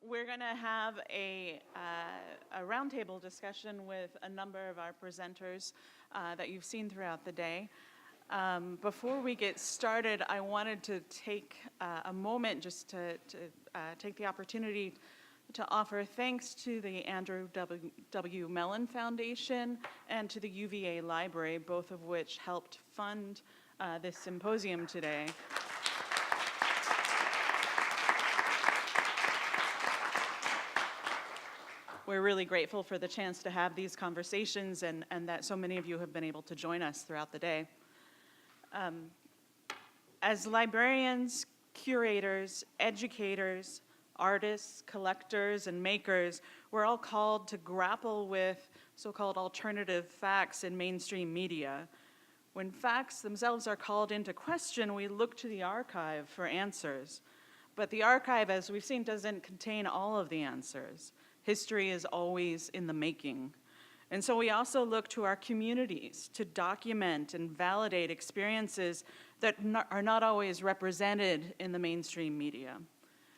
We're going to have a roundtable discussion with a number of our presenters that you've seen throughout the day. Before we get started, I wanted to take a moment just to take the opportunity to offer thanks to the Andrew W. Mellon Foundation and to the UVA Library, both of which helped fund this symposium today. We're really grateful for the chance to have these conversations and that so many of you have been able to join us throughout the day. As librarians, curators, educators, artists, collectors, and makers, we're all called to grapple with so-called alternative facts in mainstream media. When facts themselves are called into question, we look to the archive for answers. But the archive, as we've seen, doesn't contain all of the answers. History is always in the making. And so we also look to our communities to document and validate experiences that are not always represented in the mainstream media.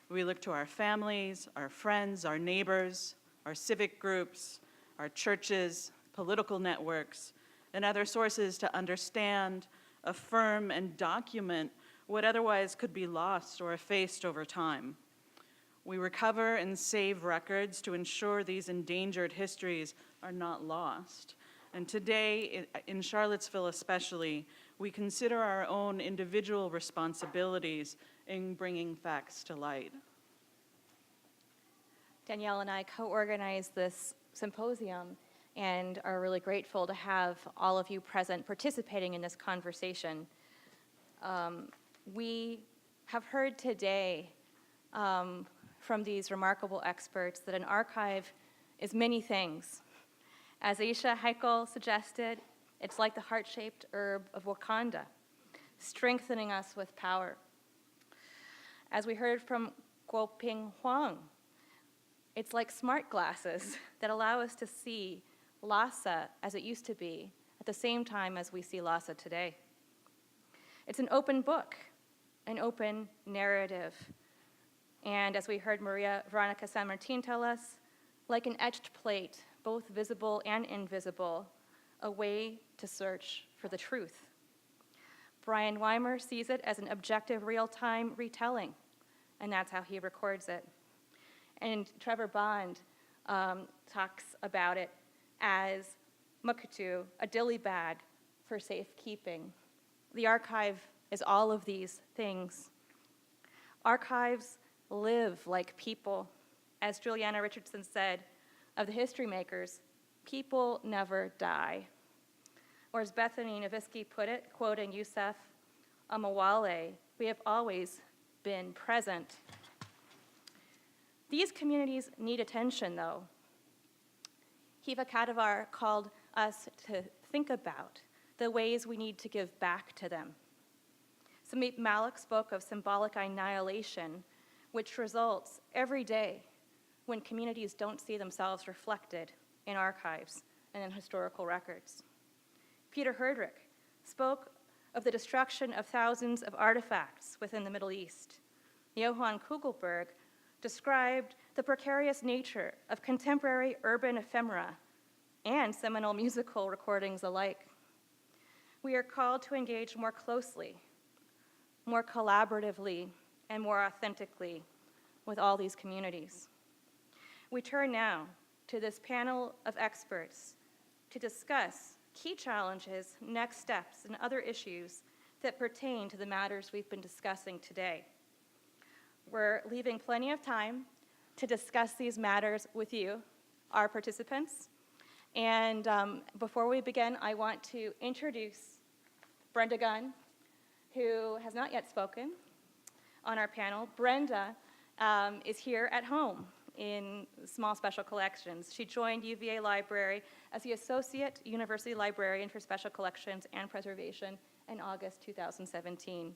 We look to our families, our friends, our neighbors, our civic groups, our churches, political networks, and other sources to understand, affirm, and document what otherwise could be lost or effaced over time. We recover and save records to ensure these endangered histories are not lost. And today, in Charlottesville especially, we consider our own individual responsibilities in bringing facts to light. Danielle and I co-organized this symposium and are really grateful to have all of you present participating in this conversation. We have heard today from these remarkable experts that an archive is many things. As Aaisha Haykal suggested, it's like the heart-shaped herb of Wakanda, strengthening us with power. As we heard from Guoping Huang, it's like smart glasses that allow us to see Lhasa as it used to be at the same time as we see Lhasa today. It's an open book, an open narrative. And as we heard Maria Veronica San Martin tell us, like an etched plate, both visible and invisible, a way to search for the truth. Brian Weimer sees it as an objective real-time retelling, and that's how he records it. And Trevor Bond talks about it as Mukutu, a dilly bag for safekeeping. The archive is all of these things. Archives live like people. As Julieanna Richardson said of the HistoryMakers, people never die. Or as Bethany Nowviskie put it, quoting Yusef Amawale, we have always been present. These communities need attention, though. Hiva Kadavar called us to think about the ways we need to give back to them. Samip Mallick spoke of symbolic annihilation, which results every day when communities don't see themselves reflected in archives and in historical records. Peter Herdrich spoke of the destruction of thousands of artifacts within the Middle East. Johan Kugelberg described the precarious nature of contemporary urban ephemera and seminal musical recordings alike. We are called to engage more closely, more collaboratively, and more authentically with all these communities. We turn now to this panel of experts to discuss key challenges, next steps, and other issues that pertain to the matters we've been discussing today. We're leaving plenty of time to discuss these matters with you, our participants. And before we begin, I want to introduce Brenda Gunn, who has not yet spoken on our panel. Brenda is here at home in small special collections. She joined UVA Library as the Associate University Librarian for Special Collections and Preservation in August 2017,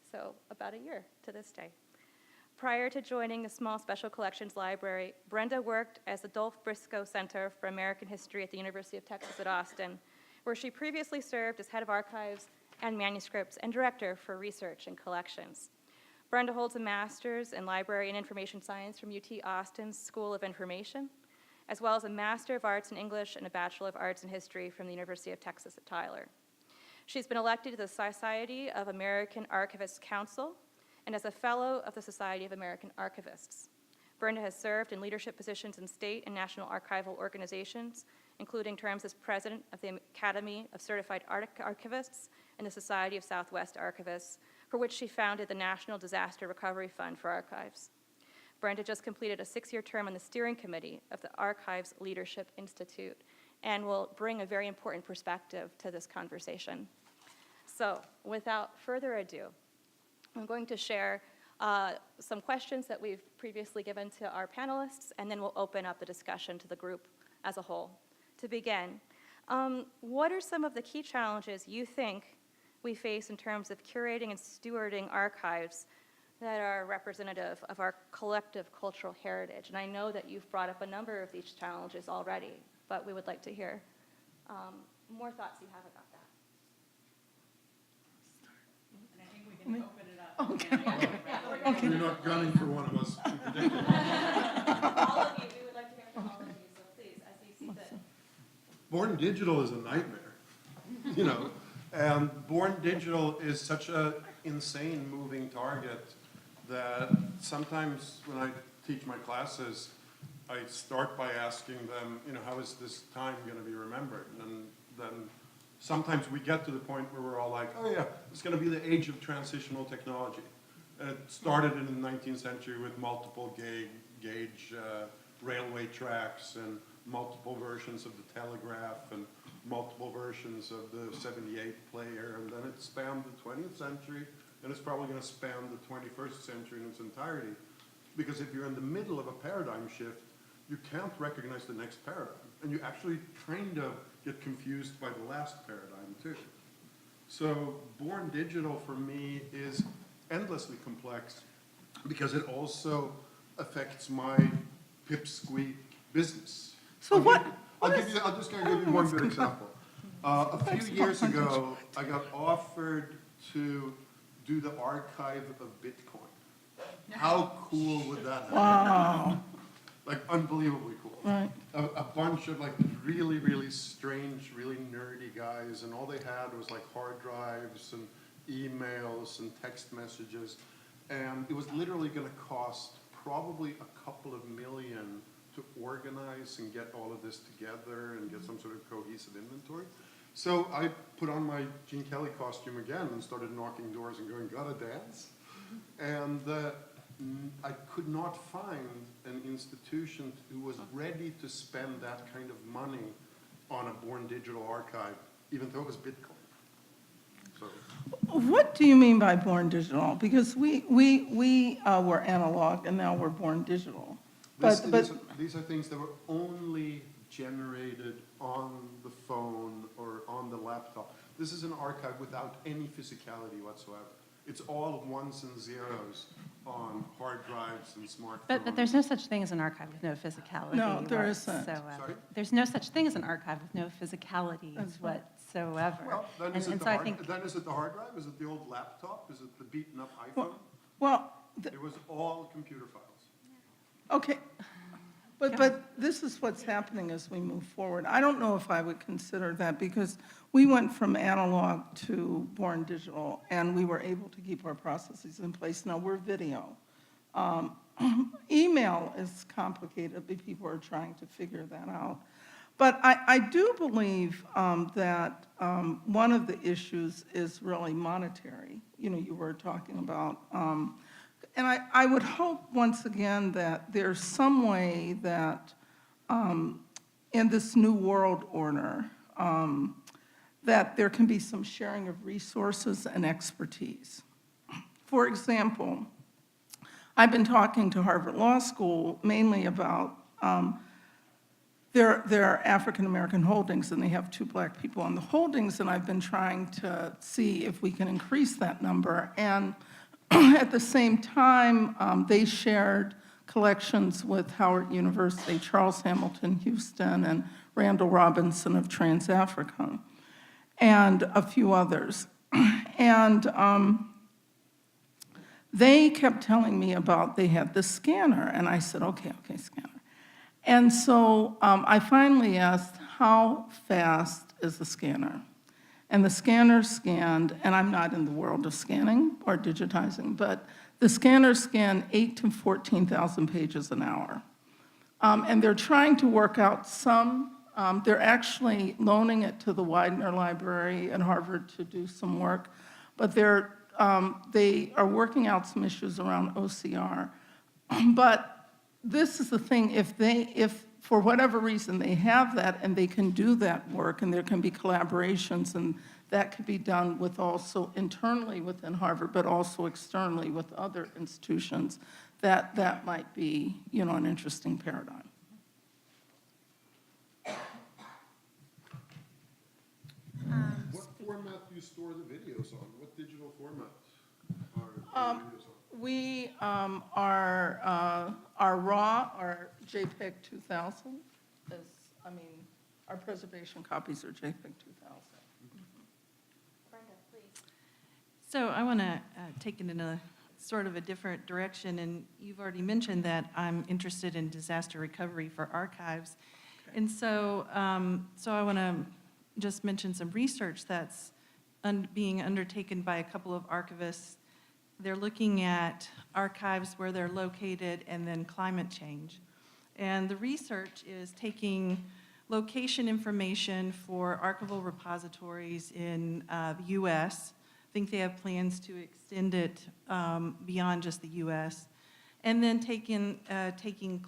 so about a year to this day. Prior to joining the Small Special Collections Library, Brenda worked as the Dolph Briscoe Center for American History at the University of Texas at Austin, where she previously served as head of archives and manuscripts and director for research and collections. Brenda holds a master's in Library and Information Science from UT Austin's School of Information, as well as a Master of Arts in English and a Bachelor of Arts in History from the University of Texas at Tyler. She's been elected to the Society of American Archivists Council and as a Fellow of the Society of American Archivists. Brenda has served in leadership positions in state and national archival organizations, including terms as president of the Academy of Certified Archivists and the Society of Southwest Archivists, for which she founded the National Disaster Recovery Fund for Archives. Brenda just completed a 6-year term on the steering committee of the Archives Leadership Institute and will bring a very important perspective to this conversation. So, without further ado, I'm going to share some questions that we've previously given to our panelists, and then we'll open up the discussion to the group as a whole. To begin, what are some of the key challenges you think we face in terms of curating and stewarding archives that are representative of our collective cultural heritage? And I know that you've brought up a number of these challenges already, but we would like to hear more thoughts you have about that. And I think we can open it up. Okay. You're not gunning for one of us in particular. All of you, we would like to hear from all of you, so please, as you see fit. BornDigital is a nightmare, you know, and BornDigital is such an insane moving target that sometimes when I teach my classes, I start by asking them, you know, how is this time going to be remembered? And then sometimes we get to the point where we're all like, oh yeah, it's going to be the age of transitional technology. And it started in the 19th century with multiple gauge railway tracks and multiple versions of the telegraph and multiple versions of the 78 player, and then it spanned the 20th century, and it's probably going to span the 21st century in its entirety. Because if you're in the middle of a paradigm shift, you can't recognize the next paradigm, and you actually kind of get confused by the last paradigm too. So BornDigital for me is endlessly complex because it also affects my pipsqueak business. So I'm just going to give you one good example. A few years ago, I got offered to do the archive of Bitcoin. How cool would that have been? Wow. Like unbelievably cool. Right. A bunch of like really, really strange, really nerdy guys, and all they had was like hard drives and emails and text messages. And it was literally going to cost probably a couple of million to organize and get all of this together and get some sort of cohesive inventory. So I put on my Gene Kelly costume again and started knocking doors and going, gotta dance? And I could not find an institution who was ready to spend that kind of money on a BornDigital archive, even though it was Bitcoin. So. What do you mean by BornDigital? Because we were analog and now we're BornDigital. These are things that were only generated on the phone or on the laptop. This is an archive without any physicality whatsoever. It's all ones and zeros on hard drives and smartphones. But there's no such thing as an archive with no physicality. No, there isn't. Sorry? There's no such thing as an archive with no physicality whatsoever. Well, then is, And it so I think then is it the hard drive? Is it the old laptop? Is it the beaten up iPhone? Well, It was all computer files. okay. But this is what's happening as we move forward. I don't know if I would consider that because we went from analog to BornDigital and we were able to keep our processes in place. Now we're video. Email is complicated, but people are trying to figure that out. But I do believe that one of the issues is really monetary. You know, you were talking about, and I would hope once again that there's some way that in this new world order, that there can be some sharing of resources and expertise. For example, I've been talking to Harvard Law School mainly about their African-American holdings, and they have 2 black people on the holdings, and I've been trying to see if we can increase that number. And at the same time, they shared collections with Howard University, Charles Hamilton Houston, and Randall Robinson of Trans-Africa, and a few others. And they kept telling me about they had the scanner, and I said, okay, scanner. And so I finally asked, how fast is the scanner? And the scanner scanned, and I'm not in the world of scanning or digitizing, but the scanner scanned 8,000 to 14,000 pages an hour. And they're trying to work out they're actually loaning it to the Widener Library at Harvard to do some work, but they are working out some issues around OCR. But this is the thing, if for whatever reason they have that and they can do that work and there can be collaborations and that could be done with also internally within Harvard, but also externally with other institutions, that might be, an interesting paradigm. What format do you store the videos on? What digital format are the videos on? We are raw, our JPEG 2000 our preservation copies are JPEG 2000. Brenda, please. So I want to take it in a sort of a different direction, and you've already mentioned that I'm interested in disaster recovery for archives. Okay. And so, I want to just mention some research that's being undertaken by a couple of archivists. They're looking at archives where they're located and then climate change. And the research is taking location information for archival repositories in the U.S. I think they have plans to extend it beyond just the U.S. And then taking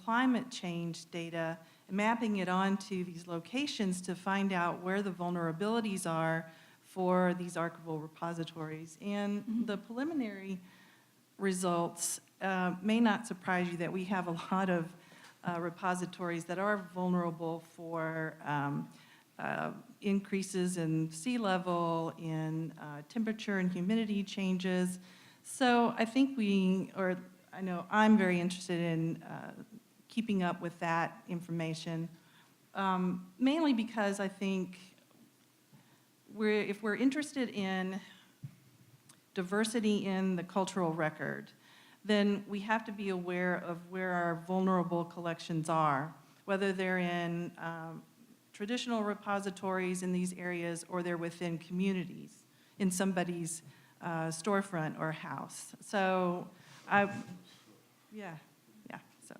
climate change data and mapping it onto these locations to find out where the vulnerabilities are for these archival repositories. And the preliminary results may not surprise you that we have a lot of repositories that are vulnerable for increases in sea level, in temperature and humidity changes. So I think I know I'm very interested in keeping up with that information, mainly because I think if we're interested in diversity in the cultural record, then we have to be aware of where our vulnerable collections are, whether they're in traditional repositories in these areas or they're within communities, in somebody's storefront or house. So so.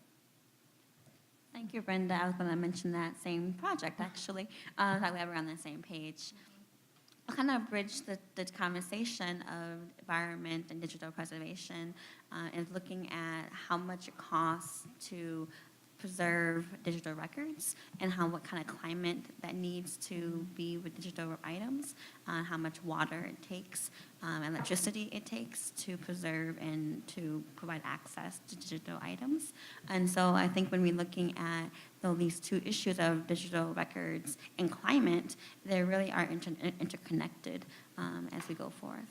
Thank you, Brenda. I was going to mention that same project, actually. That we were on the same page. I'll kind of bridge the conversation of environment and digital preservation and looking at how much it costs to preserve digital records and what kind of climate that needs to be with digital items, how much water it takes, electricity it takes to preserve and to provide access to digital items. And so I think when we're looking at these two issues of digital records and climate, they really are interconnected as we go forth.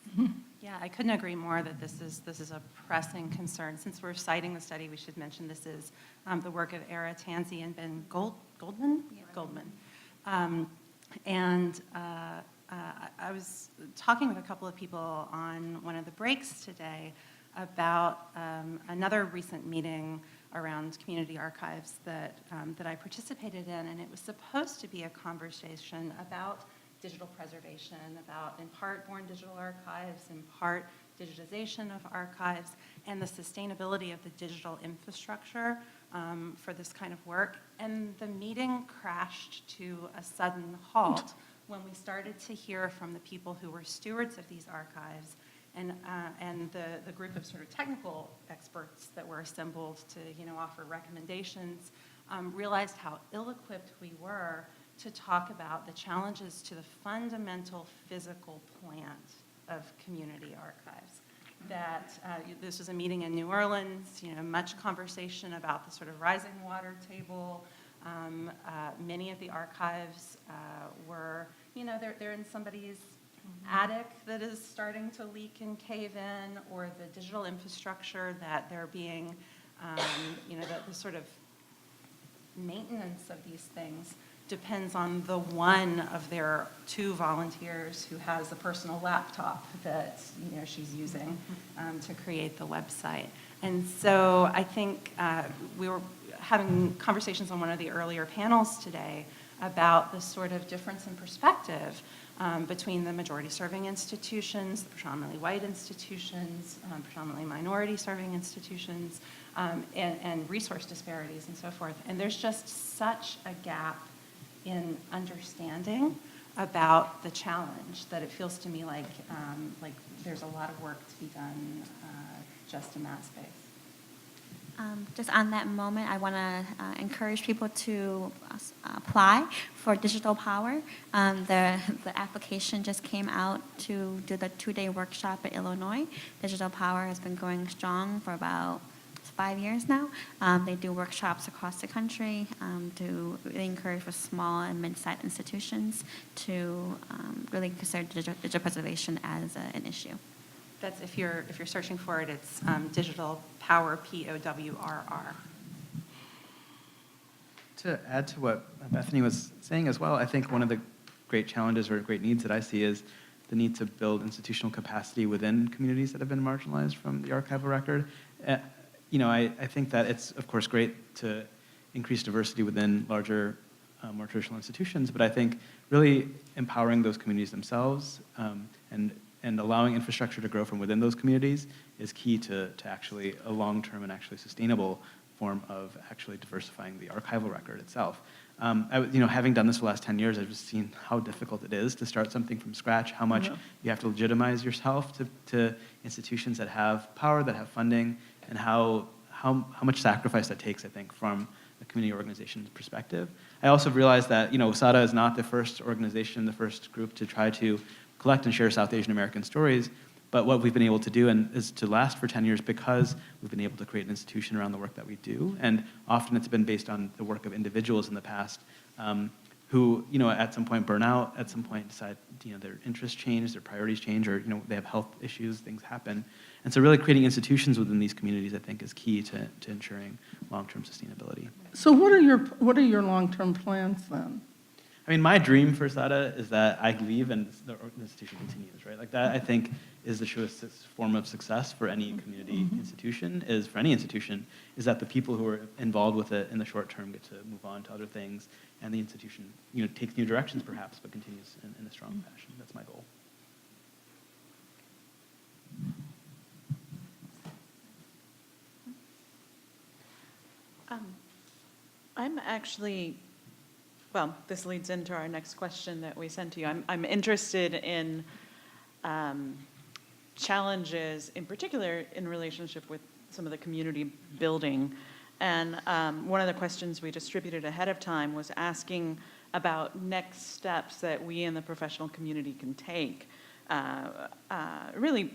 Yeah, I couldn't agree more that this is a pressing concern. Since we're citing the study, we should mention this is the work of Era Tansey and Ben Goldman. Yeah. Goldman. I was talking with a couple of people on one of the breaks today about another recent meeting around community archives that I participated in, and it was supposed to be a conversation about digital preservation, about in part BornDigital archives, in part digitization of archives, and the sustainability of the digital infrastructure for this kind of work. And the meeting crashed to a sudden halt when we started to hear from the people who were stewards of these archives and the group of sort of technical experts that were assembled to offer recommendations realized how ill-equipped we were to talk about the challenges to the fundamental physical plant of community archives. That this was a meeting in New Orleans, much conversation about the sort of rising water table. Many of the archives were, they're in somebody's attic that is starting to leak and cave in, or the digital infrastructure that they're being, the sort of maintenance of these things depends on the one of their 2 volunteers who has a personal laptop that she's using to create the website. And so I think we were having conversations on one of the earlier panels today about the sort of difference in perspective between the majority-serving institutions, the predominantly white institutions, predominantly minority-serving institutions, and resource disparities and so forth. And there's just such a gap in understanding about the challenge that it feels to me like there's a lot of work to be done just in that space. Just on that moment, I want to encourage people to apply for Digital Power. The application just came out to do the 2-day workshop in Illinois. Digital Power has been going strong for about 5 years now. They do workshops across the country to really encourage for small and mid-sized institutions to really consider digital preservation as an issue. That's if you're searching for it, it's Digital Power, POWRR. To add to what Bethany was saying as well, I think one of the great challenges or great needs that I see is the need to build institutional capacity within communities that have been marginalized from the archival record. I think that it's, of course, great to increase diversity within larger, more traditional institutions, but I think really empowering those communities themselves and allowing infrastructure to grow from within those communities is key to actually a long-term and actually sustainable form of actually diversifying the archival record itself. Having done this for the last 10 years, I've just seen how difficult it is to start something from scratch, how much you have to legitimize yourself to institutions that have power, that have funding, and how much sacrifice that takes, I think, from the community organization's perspective. I also realized that, USADA is not the first organization, the first group to try to collect and share South Asian American stories, but what we've been able to do is to last for 10 years because we've been able to create an institution around the work that we do, and often it's been based on the work of individuals in the past who, at some point burn out, at some point decide, their interests change, their priorities change, or, they have health issues, things happen. And so really creating institutions within these communities, I think, is key to ensuring long-term sustainability. So what are your long-term plans then? I mean, my dream for SADA is that I leave and the institution continues, right? Like that, I think, is the truest form of success for any community institution, is that the people who are involved with it in the short term get to move on to other things, and the institution, takes new directions perhaps, but continues in a strong fashion. That's my goal. I'm actually, well, this leads into our next question that we sent to you. I'm interested in challenges, in particular, in relationship with some of the community building. And one of the questions we distributed ahead of time was asking about next steps that we in the professional community can take. Really,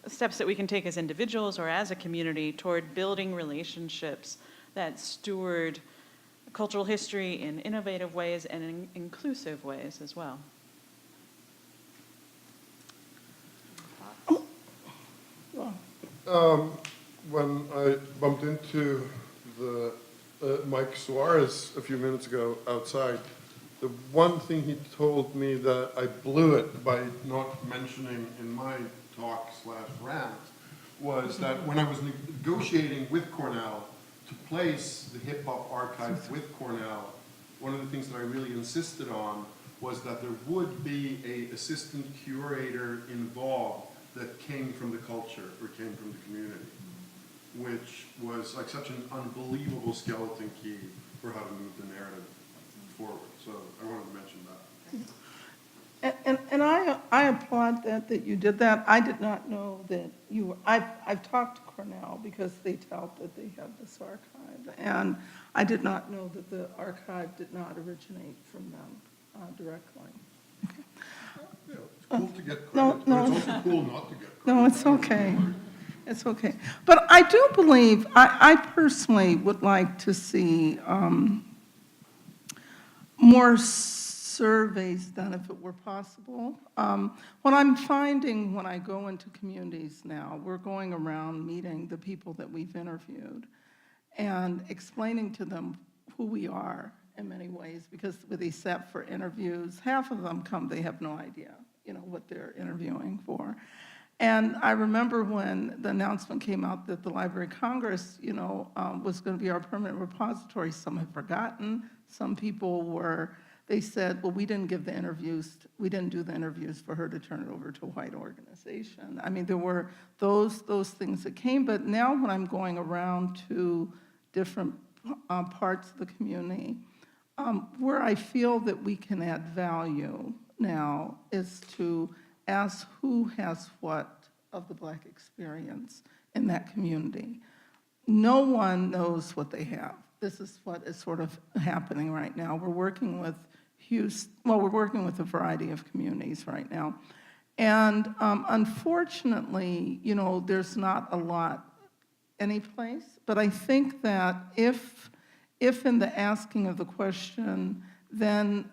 steps that we can take as individuals or as a community toward building relationships that steward cultural history in innovative ways and in inclusive ways as well. When I bumped into Mike Suarez a few minutes ago outside, the one thing he told me that I blew it by not mentioning in my talk/rant was that when I was negotiating with Cornell to place the hip hop archive with Cornell, one of the things that I really insisted on was that there would be an assistant curator involved that came from the culture or came from the community, which was like such an unbelievable skeleton key for how to move the narrative forward. So I wanted to mention that. And I applaud that you did that. I did not know that you were, I've talked to Cornell because they tout that they have this archive, and I did not know that the archive did not originate from them directly. Yeah, it's cool to get No, credit, no. but it's also cool not to get credit. No, it's okay. It's okay. But I do believe, I personally would like to see more surveys done if it were possible. What I'm finding when I go into communities now, we're going around meeting the people that we've interviewed and explaining to them who we are in many ways, because when they sat for interviews, half of them come, they have no idea, what they're interviewing for. And I remember when the announcement came out that the Library of Congress, was going to be our permanent repository, some had forgotten. Some people they said, well, we didn't do the interviews for her to turn it over to a white organization. I mean, there were those things that came, but now when I'm going around to different parts of the community, where I feel that we can add value now is to ask who has what of the Black experience in that community. No one knows what they have. This is what is sort of happening right now. We're working with we're working with a variety of communities right now. And unfortunately, there's not a lot anyplace, but I think that if in the asking of the question, then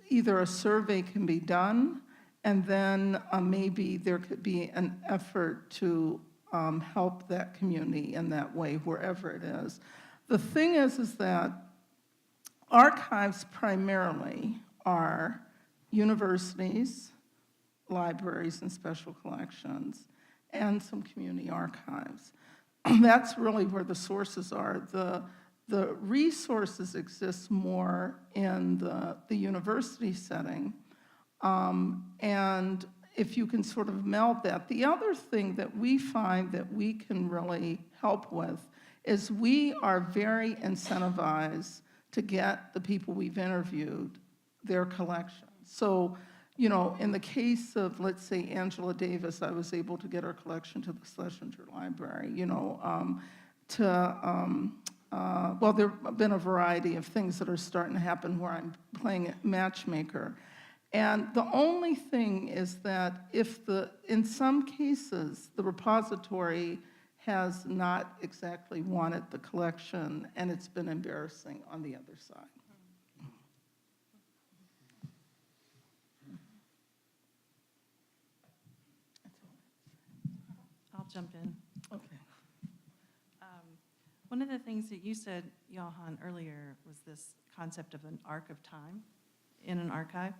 either a survey can be done, and then maybe there could be an effort to help that community in that way, wherever it is. The thing is that archives primarily are universities, libraries and special collections, and some community archives. That's really where the sources are. The resources exist more in the university setting. And if you can sort of meld that. The other thing that we find that we can really help with is we are very incentivized to get the people we've interviewed their collections. So, in the case of, let's say, Angela Davis, I was able to get her collection to the Schlesinger Library, well, there have been a variety of things that are starting to happen where I'm playing matchmaker. And the only thing is that in some cases, the repository has not exactly wanted the collection, and it's been embarrassing on the other side. I'll jump in. Okay. One of the things that you said, Johan, earlier was this concept of an arc of time in an archive.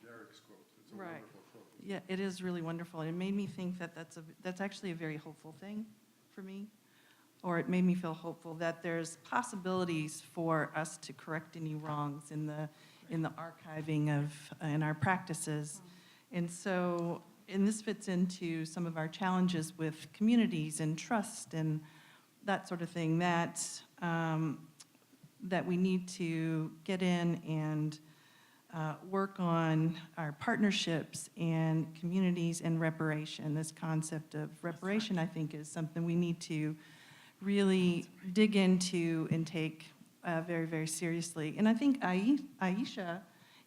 Derek's quote, it's a Right. wonderful quote. Yeah, it is really wonderful. It made me think that that's actually a very hopeful thing for me. Or it made me feel hopeful that there's possibilities for us to correct any wrongs in the archiving in our practices. And this fits into some of our challenges with communities and trust and that sort of thing that we need to get in and work on our partnerships and communities and reparation. This concept of reparation, I think, is something we need to really dig into and take very, very seriously. And I think Aaisha,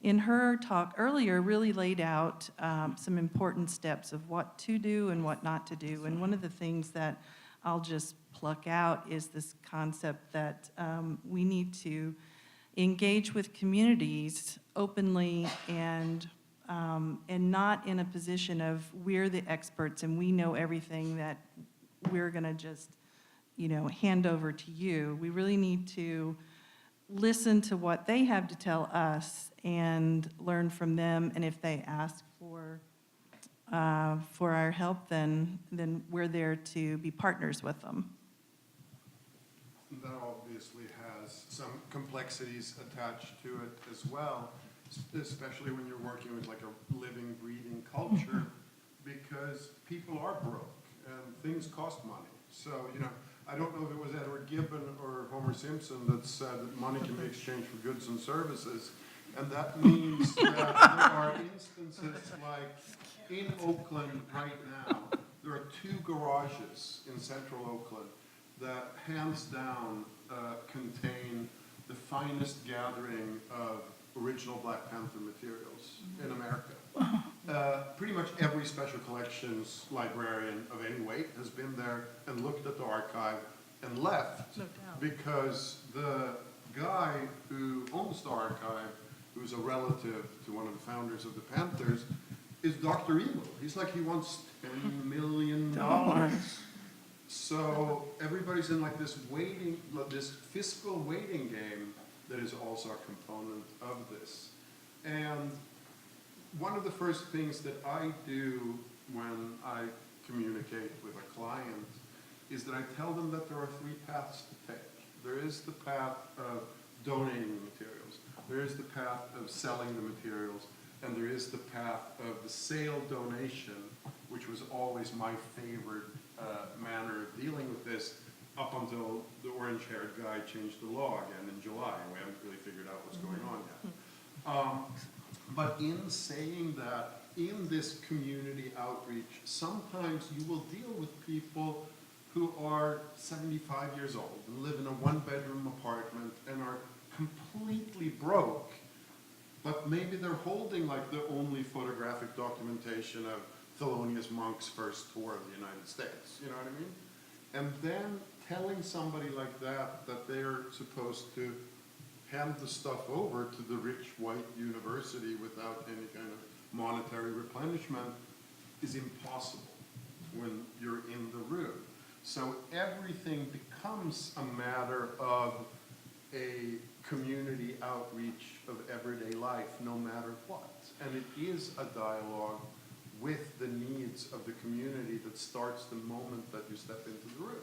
in her talk earlier, really laid out some important steps of what to do and what not to do. And one of the things that I'll just pluck out is this concept that we need to engage with communities openly and not in a position of we're the experts and we know everything that we're going to just hand over to you. We really need to listen to what they have to tell us and learn from them. And if they ask for our help, then we're there to be partners with them. That obviously has some complexities attached to it as well, especially when you're working with like a living, breathing culture, because people are broke and things cost money. So, I don't know if it was Edward Gibbon or Homer Simpson that said that money can be exchanged for goods and services. And that means that there are instances like in Oakland right now, there are 2 garages in central Oakland that hands down contain the finest gathering of original Black Panther materials in America. Pretty much every special collections librarian of any weight has been there and looked at the archive and left. No doubt. Because the guy who owns the archive, who's a relative to one of the founders of the Panthers, is Dr. Evil. He's like, he wants $10 million. So everybody's in like this fiscal waiting game that is also a component of this. And one of the first things that I do when I communicate with a client is that I tell them that there are three paths to take. There is the path of donating the materials, there is the path of selling the materials, and there is the path of the sale donation, which was always my favorite manner of dealing with this up until the orange-haired guy changed the law again in July, and we haven't really figured out what's going on yet. But in saying that, in this community outreach, sometimes you will deal with people who are 75 years old and live in a one-bedroom apartment and are completely broke, but maybe they're holding like the only photographic documentation of Thelonious Monk's first tour of the United States, you know what I mean? And then telling somebody like that that they're supposed to hand the stuff over to the rich white university without any kind of monetary replenishment is impossible when you're in the room. So everything becomes a matter of a community outreach of everyday life, no matter what. And it is a dialogue with the needs of the community that starts the moment that you step into the room.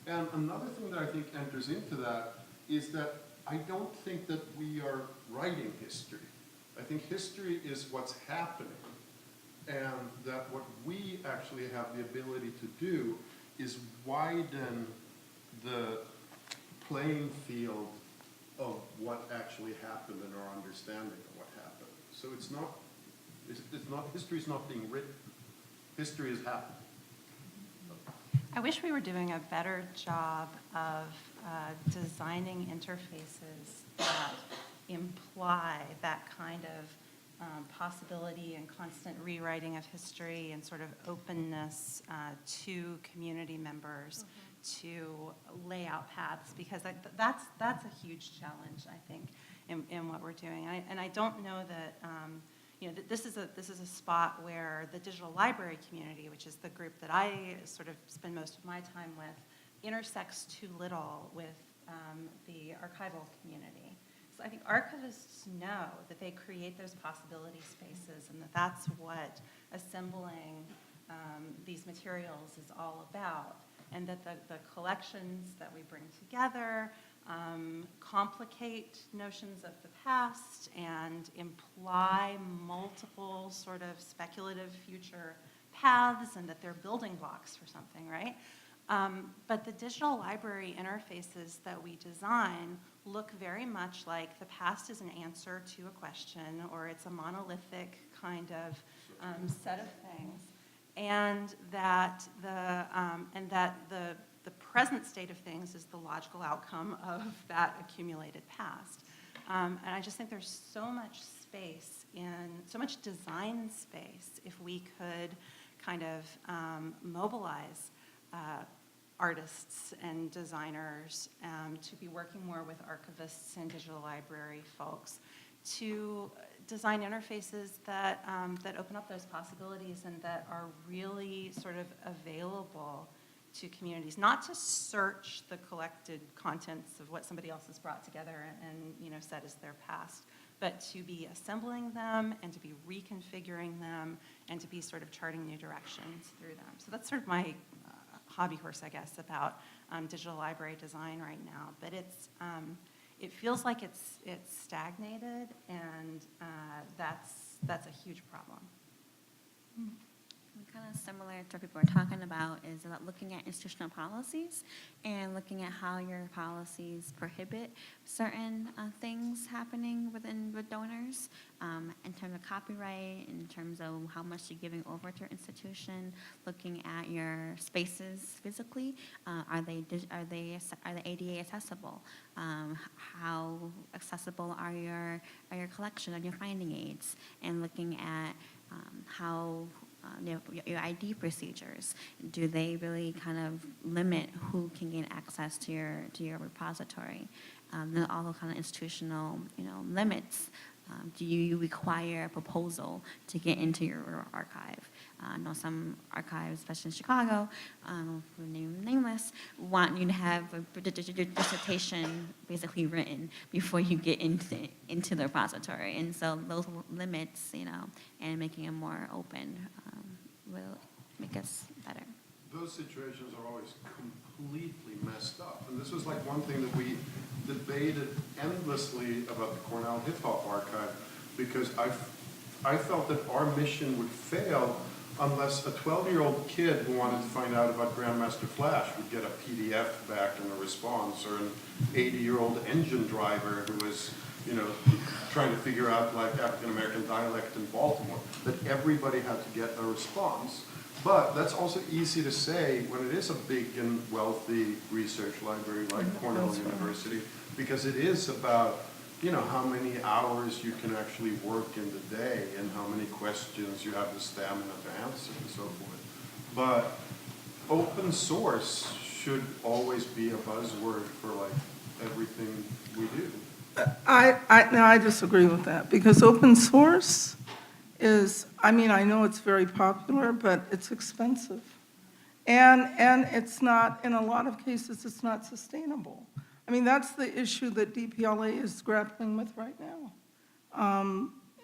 And another thing that I think enters into that is that I don't think that we are writing history. I think history is what's happening, and that what we actually have the ability to do is widen the playing field of what actually happened and our understanding of what happened. So it's not, history is not being written. History is happening. I wish we were doing a better job of designing interfaces that imply that kind of possibility and constant rewriting of history and sort of openness to community members to lay out paths, because that's a huge challenge, I think, in what we're doing. And I don't know that, this is a spot where the digital library community, which is the group that I sort of spend most of my time with, intersects too little with the archival community. So I think archivists know that they create those possibility spaces, and that that's what assembling these materials is all about, and that the collections that we bring together complicate notions of the past and imply multiple sort of speculative future paths, and that they're building blocks for something, right? But the digital library interfaces that we design look very much like the past is an answer to a question, or it's a monolithic kind of set of things, and that the present state of things is the logical outcome of that accumulated past. And I just think there's so much space so much design space if we could kind of mobilize artists and designers to be working more with archivists and digital library folks to design interfaces that open up those possibilities and that are really sort of available to communities, not to search the collected contents of what somebody else has brought together and said is their past, but to be assembling them and to be reconfiguring them and to be sort of charting new directions through them. So that's sort of my hobby horse, I guess, about digital library design right now. But it feels like it's stagnated, and that's a huge problem. Kind of similar to what people are talking about is about looking at institutional policies and looking at how your policies prohibit certain things happening with donors in terms of copyright, in terms of how much you're giving over to your institution, looking at your spaces physically. Are they ADA accessible? How accessible are your collection and your finding aids? And looking at how your ID procedures, do they really kind of limit who can gain access to your repository? And all the kind of institutional limits. Do you require a proposal to get into your archive? I know some archives, especially in Chicago, for name journalists want you to have your dissertation basically written before you get into the repository. And so those limits, and making it more open will make us better. Those situations are always completely messed up. And this was like one thing that we debated endlessly about the Cornell Hip-Hop Archive, because I felt that our mission would fail unless a 12-year-old kid who wanted to find out about Grandmaster Flash would get a PDF back in a response, or an 80-year-old engine driver who was, trying to figure out like African-American dialect in Baltimore, that everybody had to get a response. But that's also easy to say when it is a big and wealthy research library like Cornell University, because it is about, how many hours you can actually work in the day and how many questions you have the stamina to answer and so forth. But open source should always be a buzzword for like everything we do. I disagree with that, because open source is, I know it's very popular, but it's expensive. And it's not, in a lot of cases, it's not sustainable. That's the issue that DPLA is grappling with right now.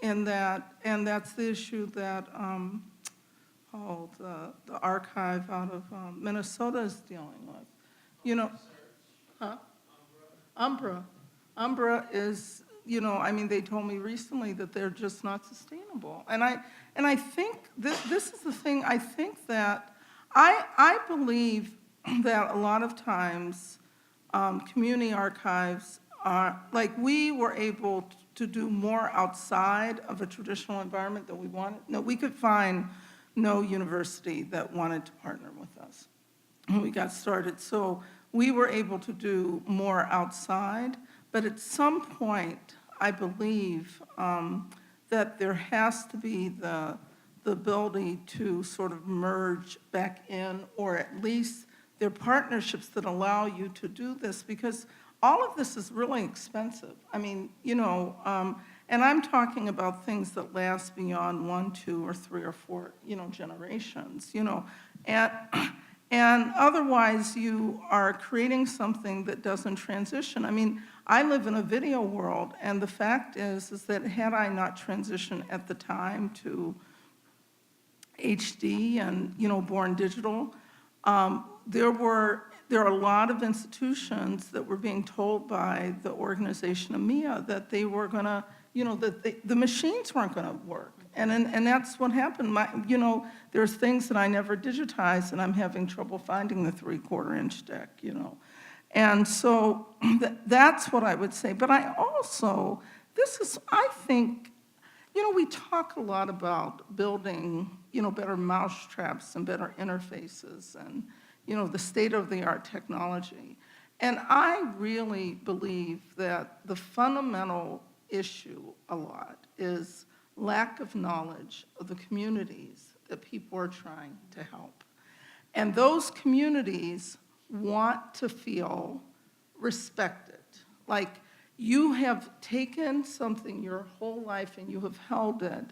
And that's the issue that the archive out of Minnesota is dealing with. Umbra is, they told me recently that they're just not sustainable. And I think this is the thing, I think that, I believe that a lot of times community archives are, like, we were able to do more outside of a traditional environment that we wanted. No, we could find no university that wanted to partner with us when we got started. So we were able to do more outside. But at some point, I believe that there has to be the ability to sort of merge back in, or at least there are partnerships that allow you to do this, because all of this is really expensive. And I'm talking about things that last beyond 1, 2, or 3, or 4, generations, and otherwise you are creating something that doesn't transition. I live in a video world, and the fact is that had I not transitioned at the time to HD and, BornDigital, there are a lot of institutions that were being told by the organization EMEA that they were gonna, that the machines weren't gonna work. And that's what happened. There's things that I never digitized, and I'm having trouble finding the 3/4-inch deck, And so that's what I would say. But I also, I think, we talk a lot about building, better mousetraps and better interfaces and, the state-of-the-art technology. And I really believe that the fundamental issue a lot is lack of knowledge of the communities that people are trying to help. And those communities want to feel respected. Like, you have taken something your whole life and you have held it.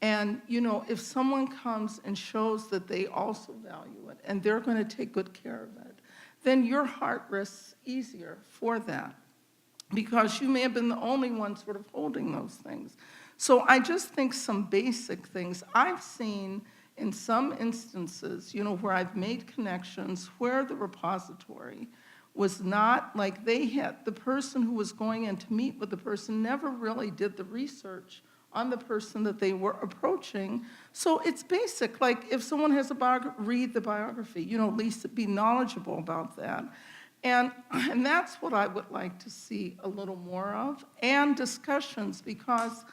And, if someone comes and shows that they also value it and they're going to take good care of it, then your heart rests easier for that, because you may have been the only one sort of holding those things. So I just think some basic things I've seen in some instances, where I've made connections where the repository was not, like, they had, the person who was going in to meet with the person never really did the research on the person that they were approaching. So it's basic, like, if someone has a biography, read the biography, at least be knowledgeable about that. And that's what I would like to see a little more of, and discussions, because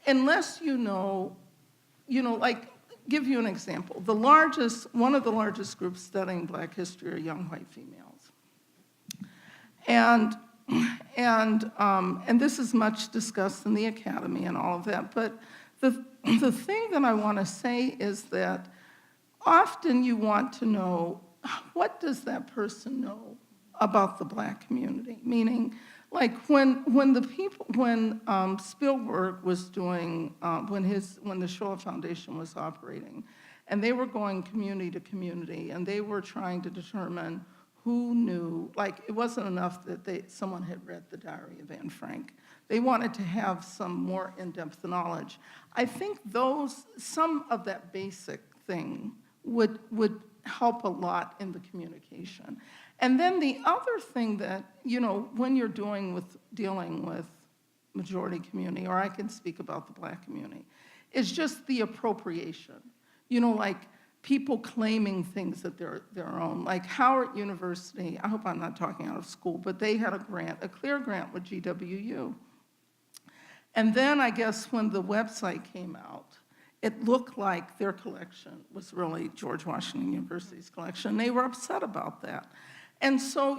unless like, give you an example. One of the largest groups studying Black history are young white females. And this is much discussed in the academy and all of that. But the thing that I want to say is that often you want to know, what does that person know about the Black community? Meaning, like, when Spielberg was doing, when the Shoah Foundation was operating, And they were going community to community, and they were trying to determine who knew, like, it wasn't enough that someone had read the Diary of Anne Frank. They wanted to have some more in-depth knowledge. I think some of that basic thing would help a lot in the communication. And then the other thing that, when you're dealing with majority community, or I can speak about the Black community, is just the appropriation. Like people claiming things that they're their own. Like Howard University, I hope I'm not talking out of school, but they had a clear grant with GWU. And then I guess when the website came out, it looked like their collection was really George Washington University's collection. They were upset about that. And so,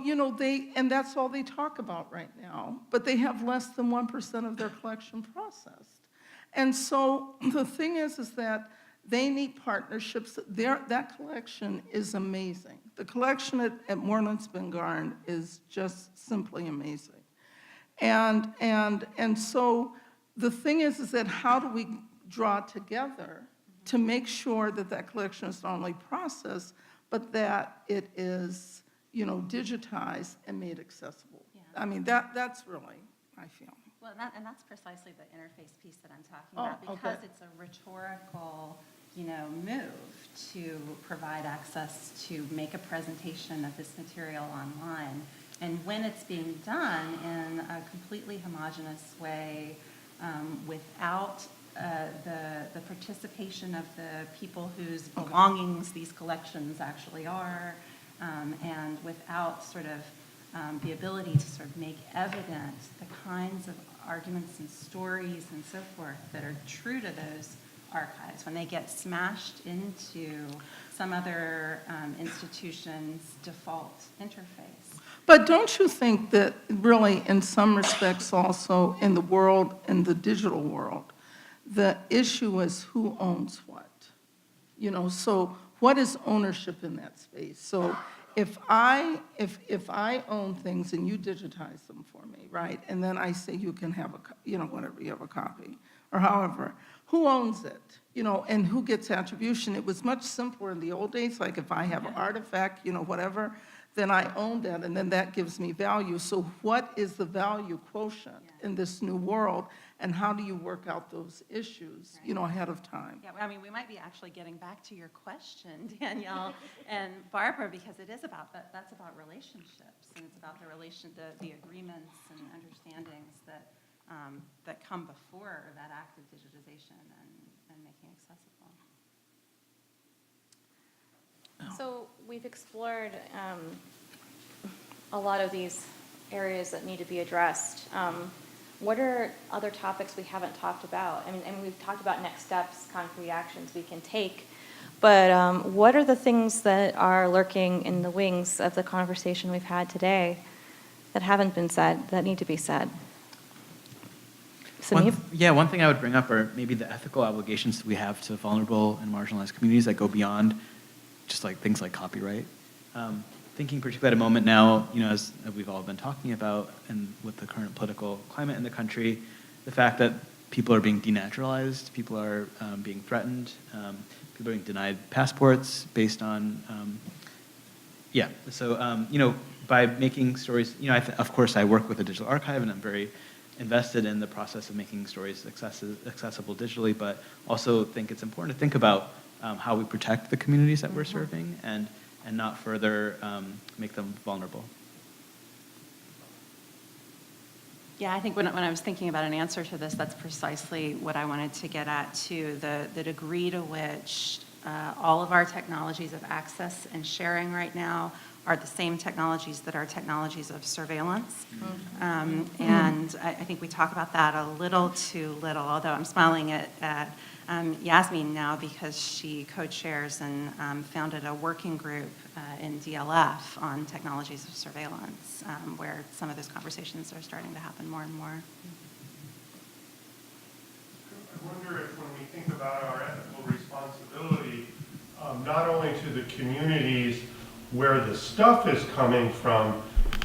and that's all they talk about right now, but they have less than 1% of their collection processed. And so the thing is that they need partnerships. That collection is amazing. The collection at Moreland's Been Garn is just simply amazing. And so the thing is that how do we draw together to make sure that that collection is not only processed, but that it is, digitized and made accessible. Yeah. I mean, that's really my feeling. Well, and that's precisely the interface piece that I'm talking Oh, about, because okay. it's a rhetorical, move to provide access to make a presentation of this material online. And when it's being done in a completely homogeneous way, without the participation of the people whose belongings these collections actually are, and without sort of the ability to sort of make evident the kinds of arguments and stories and so forth that are true to those archives, when they get smashed into some other institution's default interface. But don't you think that really, in some respects also, in the digital world, the issue is who owns what? So what is ownership in that space? So if I own things and you digitize them for me, right? And then I say you can have whatever, you have a copy, or however, who owns it? And who gets attribution? It was much simpler in the old days, like if I have an artifact, whatever, then I own that, and then that gives me value. So what is the value quotient in this new world, and how do you work out those issues, ahead of time? Yeah, I mean, we might be actually getting back to your question, Danielle and Barbara, because it is about that's about relationships, and it's about the agreements and understandings that come before that act of digitization and making accessible. So we've explored a lot of these areas that need to be addressed. What are other topics we haven't talked about? I mean, we've talked about next steps, concrete actions we can take, but what are the things that are lurking in the wings of the conversation we've had today that haven't been said, that need to be said? Samip? One thing I would bring up are maybe the ethical obligations that we have to vulnerable and marginalized communities that go beyond just like things like copyright. Thinking particularly at a moment now, as we've all been talking about, and with the current political climate in the country, the fact that people are being denaturalized, people are being threatened, people are being denied passports based on, So, by making stories, of course I work with a digital archive and I'm very invested in the process of making stories accessible digitally, but also think it's important to think about how we protect the communities that we're serving and not further make them vulnerable. Yeah, I think when I was thinking about an answer to this, that's precisely what I wanted to get at too, the degree to which all of our technologies of access and sharing right now are the same technologies that are technologies of surveillance. And I think we talk about that a little too little, although I'm smiling at Yasmin now because she co-chairs and founded a working group in DLF on technologies of surveillance, where some of those conversations are starting to happen more and more. I wonder if when we think about our ethical responsibility, not only to the communities where the stuff is coming from,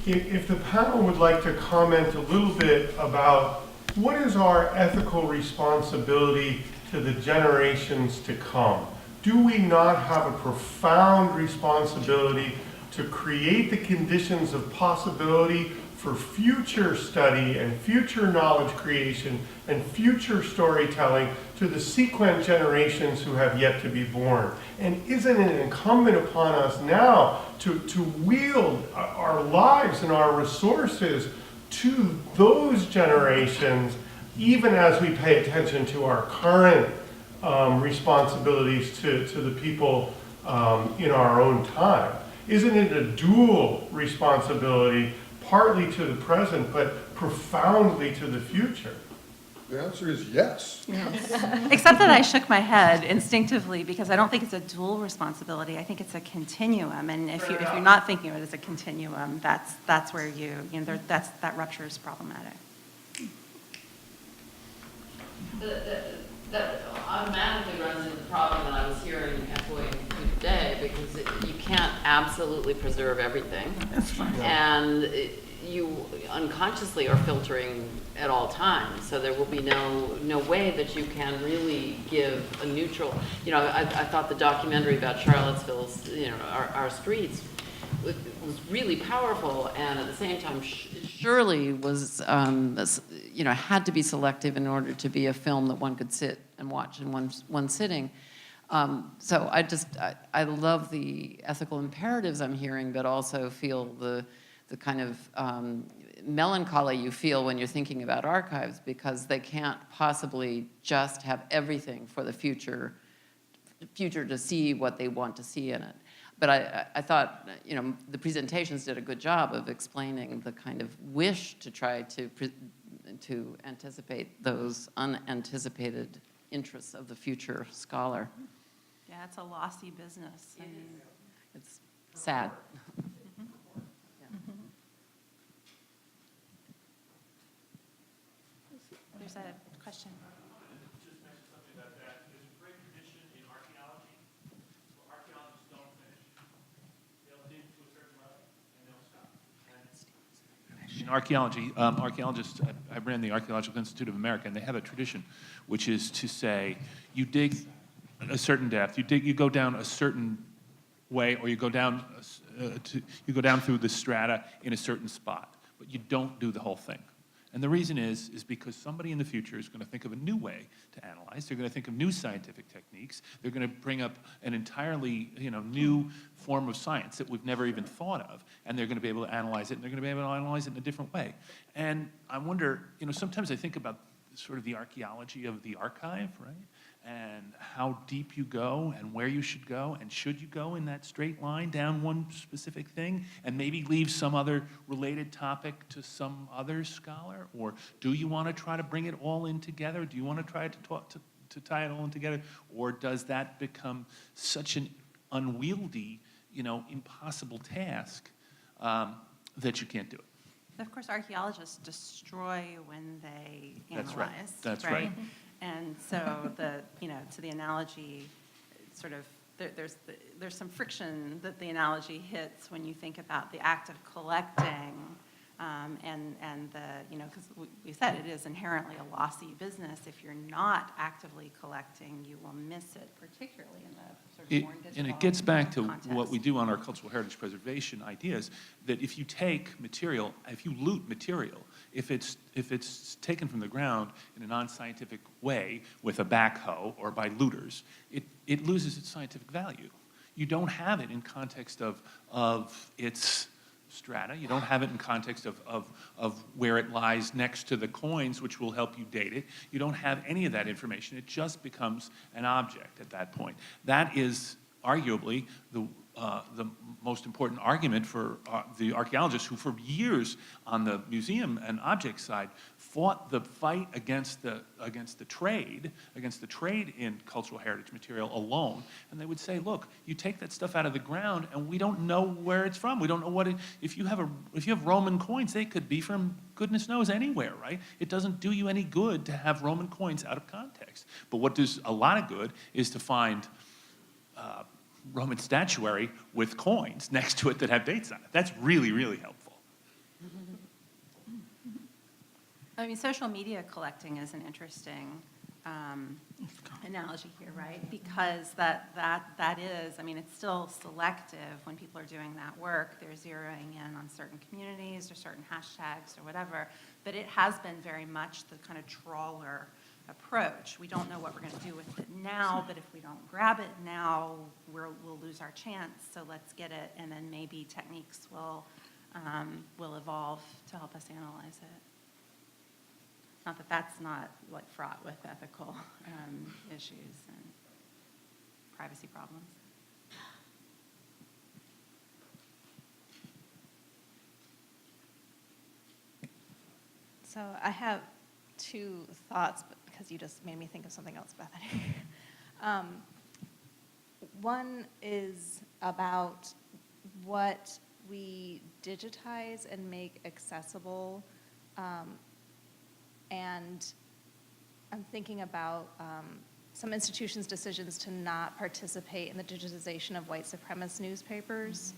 if the panel would like to comment a little bit about what is our ethical responsibility to the generations to come. do we not have a profound responsibility to create the conditions of possibility for future study and future knowledge creation and future storytelling to the sequent generations who have yet to be born? And isn't it incumbent upon us now to wield our lives and our resources to those generations, even as we pay attention to our current responsibilities to the people in our own time? Isn't it a dual responsibility, partly to the present, but profoundly to the future? The answer is yes. Except that I shook my head instinctively because I don't think it's a dual responsibility. I think it's a continuum, and if you're not thinking of it as a continuum, that's where that rupture is problematic. That automatically runs into the problem that I was hearing echoing today, because you can't absolutely preserve everything. That's fine. And you unconsciously are filtering at all times, so there will be no way that you can really give a neutral, I thought the documentary about Charlottesville's, our streets was really powerful, and at the same time surely was, had to be selective in order to be a film that one could sit and watch in one sitting. So I love the ethical imperatives I'm hearing, but also feel the kind of melancholy you feel when you're thinking about archives, because they can't possibly just have everything for the future to see what they want to see in it. But I thought, the presentations did a good job of explaining the kind of wish to try to anticipate those unanticipated interests of the future scholar. Yeah, it's a lossy business. It's sad. There's a question. Just mention something about that. There's a great tradition in archaeology where archaeologists don't finish. They'll dig to a certain level and they'll stop. In archaeology, archaeologists, I ran the Archaeological Institute of America, and they have a tradition, which is to say, you dig a certain depth, you go down a certain way, or you go down through the strata in a certain spot, but you don't do the whole thing. And the reason is because somebody in the future is going to think of a new way to analyze. They're going to think of new scientific techniques. They're going to bring up an entirely, new form of science that we've never even thought of, and they're going to be able to analyze it, and they're going to be able to analyze it in a different way. And I wonder, sometimes I think about sort of the archaeology of the archive, right? And how deep you go and where you should go, and should you go in that straight line down one specific thing and maybe leave some other related topic to some other scholar? Or do you want to try to bring it all in together? Do you want to try to tie it all in together? Or does that become such an unwieldy, impossible task that you can't do it? Of course, archaeologists destroy when they analyze. That's right. That's right. And so to the analogy, sort of there's some friction that the analogy hits when you think about the act of collecting, and because we said it is inherently a lossy business. If you're not actively collecting, you will miss it, particularly in the sort of more digital And it gets back to context. what we do on our cultural heritage preservation ideas, that if you take material, if you loot material, if it's taken from the ground in a non-scientific way with a backhoe or by looters, it loses its scientific value. You don't have it in context of its strata. You don't have it in context of where it lies next to the coins, which will help you date it. You don't have any of that information. It just becomes an object at that point. That is arguably the most important argument for the archaeologists who for years on the museum and object side fought the fight against the trade in cultural heritage material alone. And they would say, look, you take that stuff out of the ground and we don't know where it's from. We don't know what it, if you have Roman coins, they could be from goodness knows anywhere, right? It doesn't do you any good to have Roman coins out of context. But what does a lot of good is to find Roman statuary with coins next to it that have dates on it. That's really, really helpful. I mean, social media collecting is an interesting analogy here, right? Because that is, I mean, it's still selective when people are doing that work. They're zeroing in on certain communities or certain hashtags or whatever. But it has been very much the kind of trawler approach. We don't know what we're going to do with it now, but if we don't grab it now, we'll lose our chance. So let's get it, and then maybe techniques will evolve to help us analyze it. Not that that's not like fraught with ethical issues and privacy problems. So I have two thoughts, but because you just made me think of something else, Bethany. One is about what we digitize and make accessible. And I'm thinking about some institutions' decisions to not participate in the digitization of white supremacist newspapers.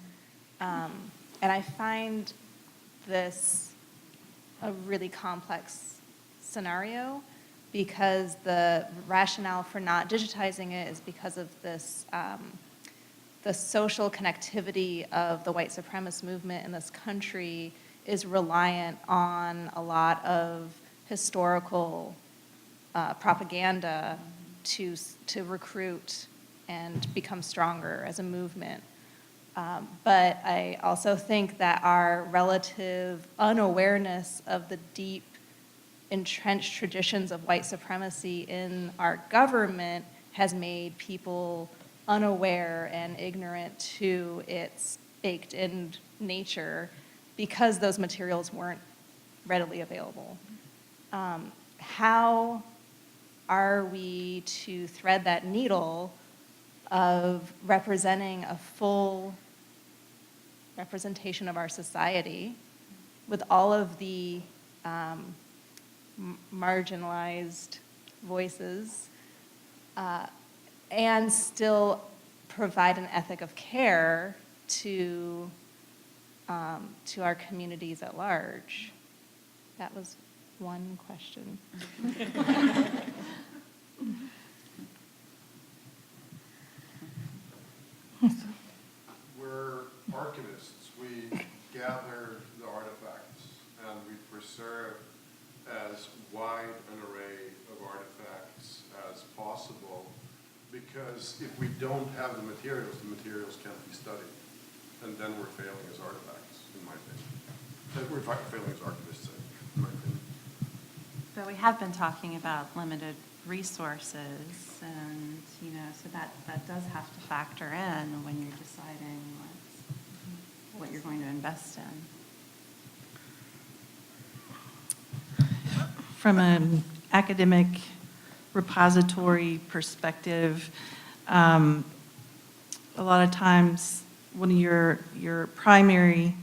And I find this a really complex scenario because the rationale for not digitizing it is because of this, the social connectivity of the white supremacist movement in this country is reliant on a lot of historical propaganda to recruit and become stronger as a movement. But I also think that our relative unawareness of the deep entrenched traditions of white supremacy in our government has made people unaware and ignorant to its baked-in nature because those materials weren't readily available. How are we to thread that needle of representing a full representation of our society with all of the marginalized voices and still provide an ethic of care to our communities at large? That was one question. We're archivists. We gather the artifacts and we preserve as wide an array of artifacts as possible, because if we don't have the materials can't be studied. And then we're failing as artifacts, in my opinion. We're failing as archivists, in my opinion. But we have been talking about limited resources, and so that does have to factor in when you're deciding what you're going to invest in. From an academic repository perspective, a lot of times one of your primary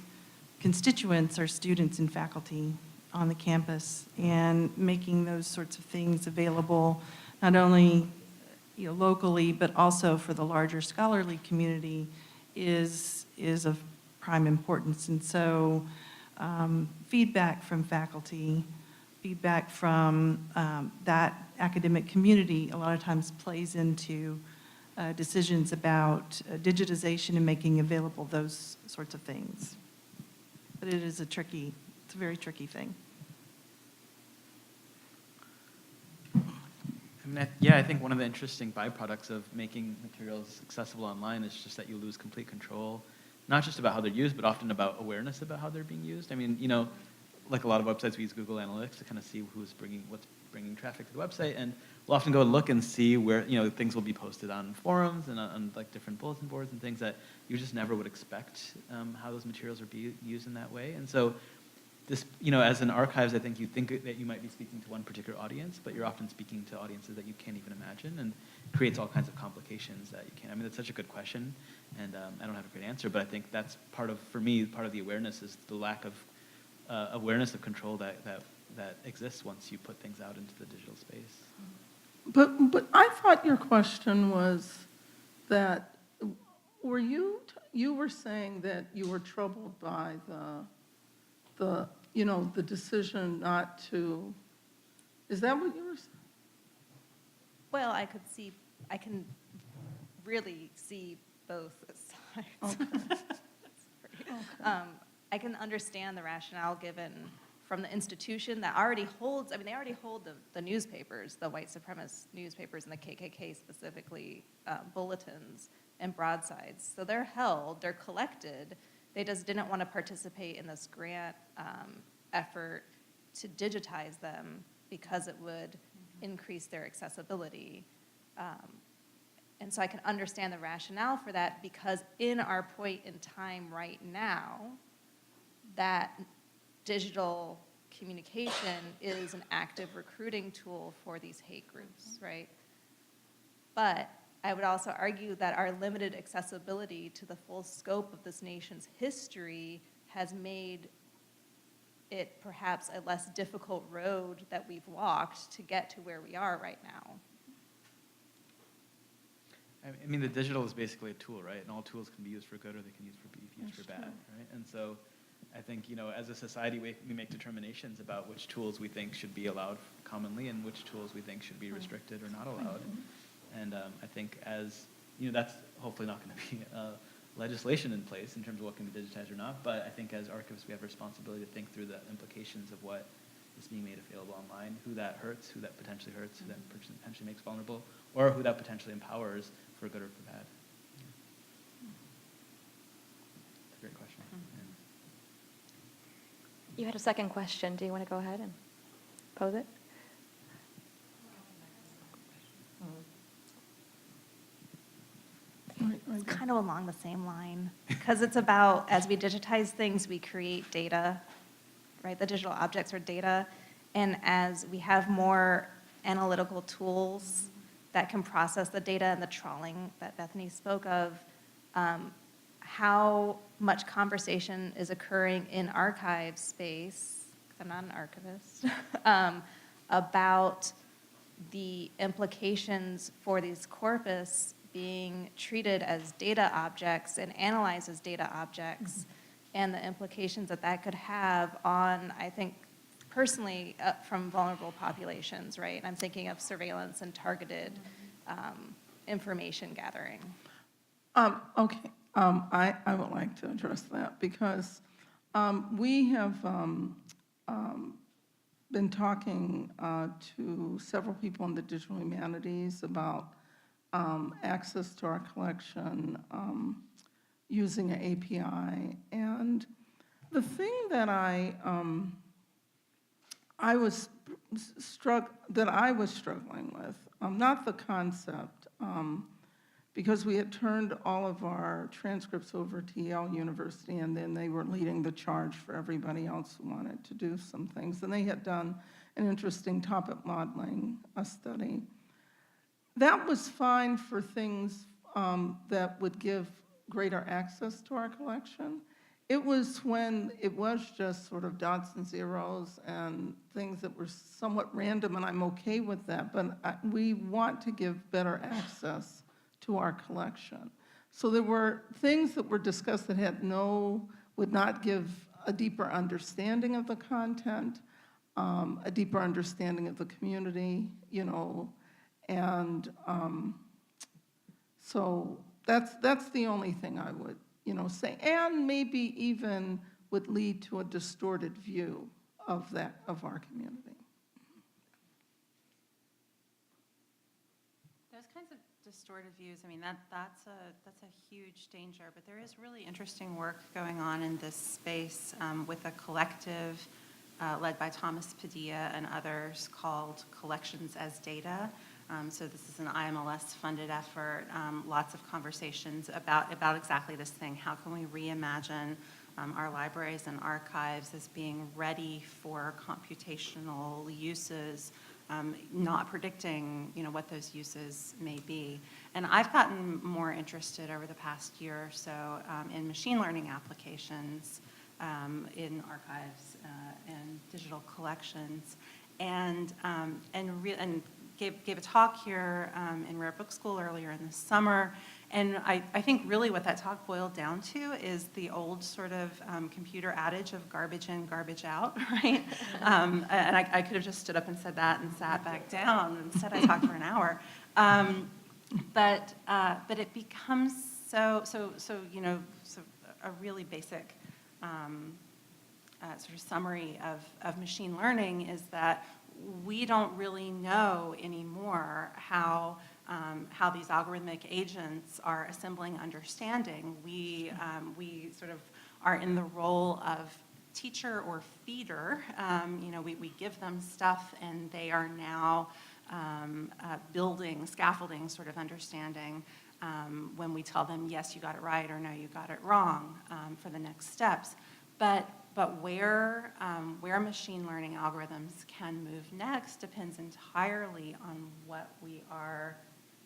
constituents are students and faculty on the campus, and making those sorts of things available not only locally but also for the larger scholarly community is of prime importance. And so feedback from faculty, feedback from that academic community a lot of times plays into decisions about digitization and making available those sorts of things. But it is it's a very tricky thing. I think one of the interesting byproducts of making materials accessible online is just that you lose complete control, not just about how they're used, but often about awareness about how they're being used. I mean, like a lot of websites, we use Google Analytics to kind of see what's bringing traffic to the website, and we'll often go and look and see where things will be posted on forums and on like different bulletin boards and things that you just never would expect how those materials are being used in that way. And so this, as in archives, I think you think that you might be speaking to one particular audience, but you're often speaking to audiences that you can't even imagine, and creates all kinds of complications that you can't. I mean, that's such a good question, and I don't have a great answer, but I think that's for me, part of the awareness is the lack of awareness of control that exists once you put things out into the digital space. But I thought your question was that, you were saying that you were troubled by the decision not to, is that what you were saying? Well, I can really see both sides. I can understand the rationale given from the institution that already holds, I mean, they already hold the newspapers, the white supremacist newspapers and the KKK specifically, bulletins and broadsides. So they're held, they're collected. They just didn't want to participate in this grant effort to digitize them because it would increase their accessibility. And so I can understand the rationale for that, because in our point in time right now, that digital communication is an active recruiting tool for these hate groups, right? But I would also argue that our limited accessibility to the full scope of this nation's history has made it perhaps a less difficult road that we've walked to get to where we are right now. I mean, the digital is basically a tool, right? And all tools can be used for good or they can be used for bad, right? And so I think, as a society, we make determinations about which tools we think should be allowed commonly and which tools we think should be restricted or not allowed. And I think that's hopefully not going to be legislation in place in terms of what can be digitized or not, but I think as archivists we have a responsibility to think through the implications of what is being made available online, who that hurts, who that potentially hurts, who that potentially makes vulnerable, or who that potentially empowers for good or for bad. That's a great question. You had a second question. Do you want to go ahead and pose it? It's kind of along the same line, because it's about, as we digitize things, we create data, right? The digital objects are data, and as we have more analytical tools that can process the data and the trawling that Bethany spoke of, how much conversation is occurring in archive space, because I'm not an archivist, about the implications for these corpus being treated as data objects and analyzed as data objects, and the implications that that could have on, I think, personally, from vulnerable populations, right? And I'm thinking of surveillance and targeted information gathering. Okay, I would like to address that, because we have been talking to several people in the digital humanities about access to our collection using an API. And the thing that I was struggling with, not the concept, because we had turned all of our transcripts over to Yale University, and then they were leading the charge for everybody else who wanted to do some things. And they had done an interesting topic modeling study. That was fine for things that would give greater access to our collection. It was when it was just sort of dots and zeros and things that were somewhat random, and I'm okay with that, but we want to give better access to our collection. So there were things that were discussed that would not give a deeper understanding of the content, a deeper understanding of the community, and so that's the only thing I would, say, and maybe even would lead to a distorted view of our community. Those kinds of distorted views, I mean, that's a huge danger, but there is really interesting work going on in this space with a collective led by Thomas Padilla and others called Collections as Data. So this is an IMLS-funded effort, lots of conversations about exactly this thing. How can we reimagine our libraries and archives as being ready for computational uses, not predicting, what those uses may be. And I've gotten more interested over the past year or so in machine learning applications in archives and digital collections, and gave a talk here in Rare Book School earlier in the summer. And I think really what that talk boiled down to is the old sort of computer adage of garbage in, garbage out, right? And I could have just stood up and said that and sat back down. Instead, I talked for an hour. But it becomes so a really basic sort of summary of machine learning is that we don't really know anymore how these algorithmic agents are assembling understanding. We sort of are in the role of teacher or feeder. We give them stuff and they are now building, scaffolding sort of understanding when we tell them, yes, you got it right, or no, you got it wrong for the next steps. But where machine learning algorithms can move next depends entirely on what we are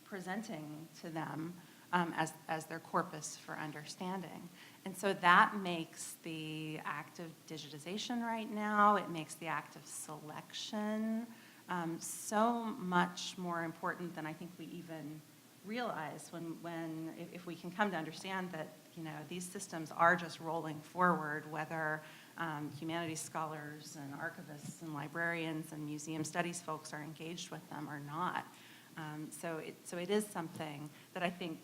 presenting to them as their corpus for understanding. And so that makes the act of digitization right now, it makes the act of selection so much more important than I think we even realize if we can come to understand that these systems are just rolling forward, whether humanities scholars and archivists and librarians and museum studies folks are engaged with them or not. So it is something that I think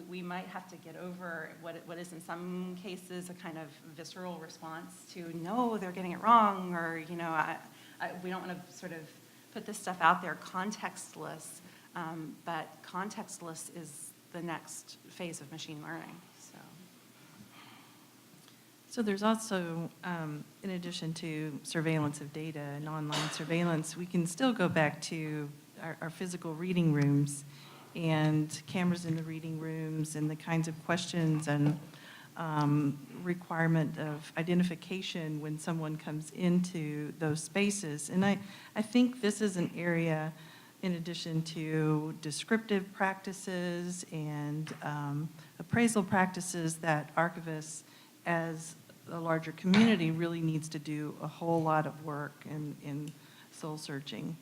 we might have to get over what is in some cases a kind of visceral response to, no, they're getting it wrong, or we don't want to sort of put this stuff out there contextless, but contextless is the next phase of machine learning. So there's also, in addition to surveillance of data and online surveillance, we can still go back to our physical reading rooms and cameras in the reading rooms and the kinds of questions and requirement of identification when someone comes into those spaces. And I think this is an area, in addition to descriptive practices and appraisal practices, that archivists as a larger community really needs to do a whole lot of work in soul searching.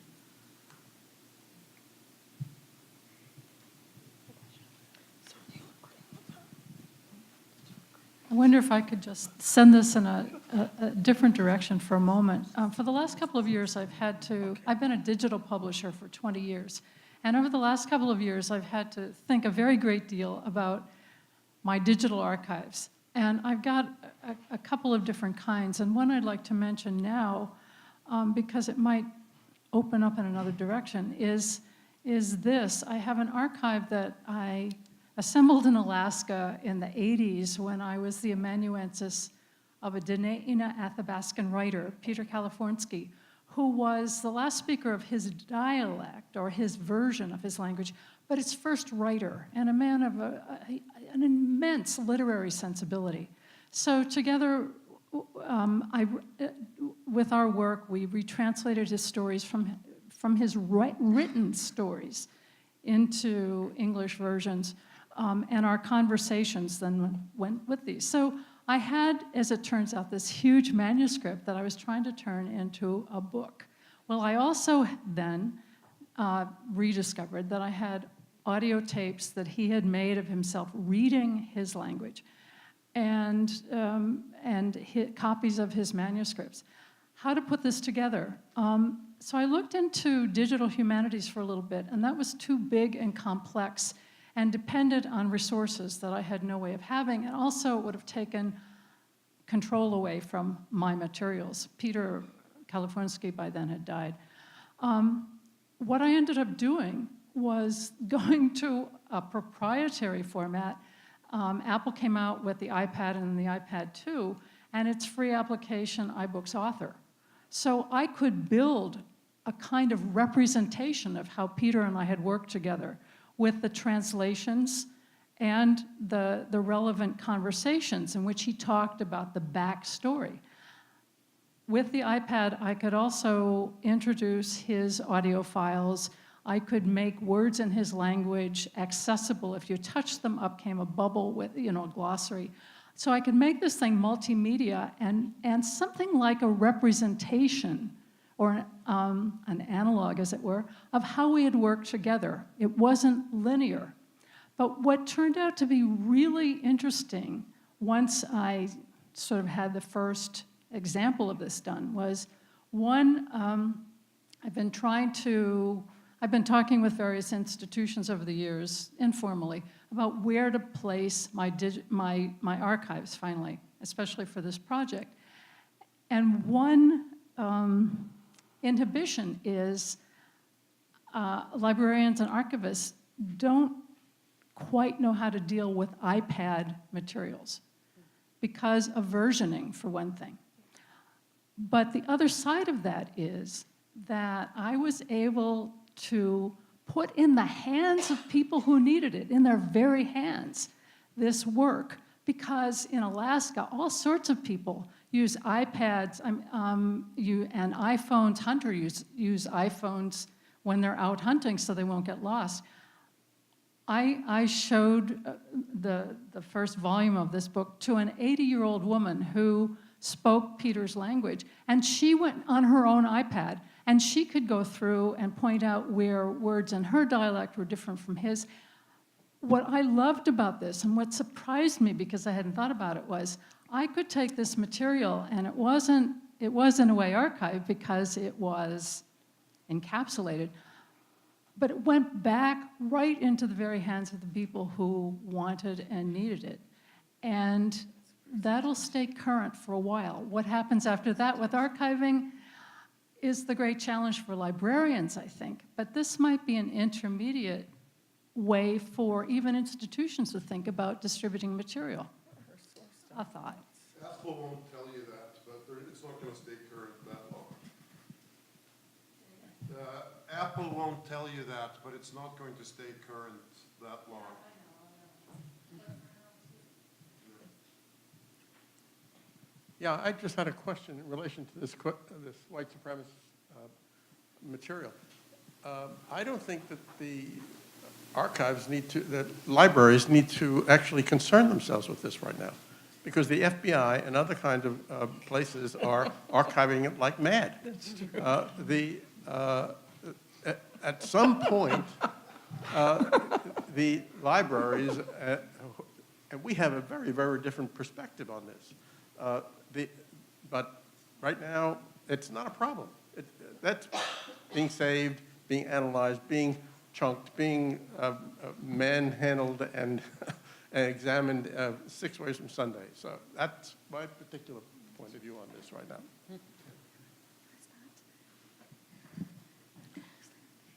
I wonder if I could just send this in a different direction for a moment. For the last couple of years, I've been a digital publisher for 20 years. And over the last couple of years, I've had to think a very great deal about my digital archives. And I've got a couple of different kinds. And one I'd like to mention now, because it might open up in another direction, is this. I have an archive that I assembled in Alaska in the 80s when I was the amanuensis of a Dena'ina Athabascan writer, Peter Kalifornsky, who was the last speaker of his dialect, or his version of his language, but its first writer, and a man of an immense literary sensibility. So together, with our work, we retranslated his stories from his written stories into English versions, and our conversations then went with these. So I had, as it turns out, this huge manuscript that I was trying to turn into a book. Well, I also then rediscovered that I had audio tapes that he had made of himself reading his language, and copies of his manuscripts. How to put this together? So I looked into digital humanities for a little bit, and that was too big and complex and depended on resources that I had no way of having, and also it would have taken control away from my materials. Peter Kalifornsky by then had died. What I ended up doing was going to a proprietary format. Apple came out with the iPad and the iPad 2, and its free application, iBooks Author. So I could build a kind of representation of how Peter and I had worked together with the translations and the relevant conversations in which he talked about the backstory. With the iPad, I could also introduce his audio files. I could make words in his language accessible. If you touched them, up came a bubble with, a glossary. So I could make this thing multimedia and something like a representation, or an analog, as it were, of how we had worked together. It wasn't linear. But what turned out to be really interesting, once I sort of had the first example of this done, was one, I've been trying to I've been talking with various institutions over the years, informally, about where to place my archives finally, especially for this project. And one inhibition is librarians and archivists don't quite know how to deal with iPad materials because of versioning, for one thing. But the other side of that is that I was able to put in the hands of people who needed it, in their very hands, this work. Because in Alaska, all sorts of people use iPads and iPhones. Hunters use iPhones when they're out hunting so they won't get lost. I showed the first volume of this book to an 80-year-old woman who spoke Peter's language, and she went on her own iPad, and she could go through and point out where words in her dialect were different from his. What I loved about this, and what surprised me because I hadn't thought about it, was I could take this material, and it was in a way archived because it was encapsulated, but it went back right into the very hands of the people who wanted and needed it. And that'll stay current for a while. What happens after that with archiving is the great challenge for librarians, I think. But this might be an intermediate way for even institutions to think about distributing material. A thought. Apple won't tell you that, but it's not going to stay current that long. Apple won't tell you that, but it's not going to stay current that long. Yeah, I just had a question in relation to this white supremacist material. I don't think that the archives that libraries need to actually concern themselves with this right now, because the FBI and other kinds of places are archiving it like mad. That's true. At some point, the libraries, and we have a very, very different perspective on this. But right now, it's not a problem. That's being saved, being analyzed, being chunked, being manhandled and examined 6 ways from Sunday. So that's my particular point of view on this right now.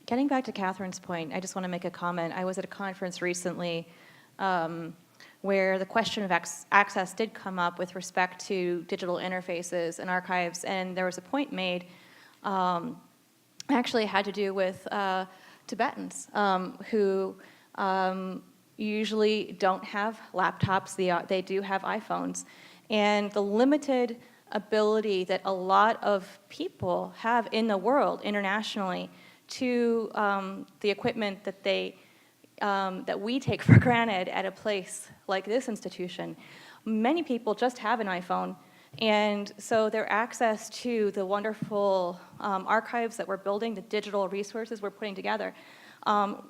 Getting back to Catherine's point, I just want to make a comment. I was at a conference recently where the question of access did come up with respect to digital interfaces and archives, and there was a point made, actually had to do with Tibetans who usually don't have laptops. They do have iPhones, and the limited ability that a lot of people have in the world internationally to the equipment that we take for granted at a place like this institution. Many people just have an iPhone, and so their access to the wonderful archives that we're building, the digital resources we're putting together,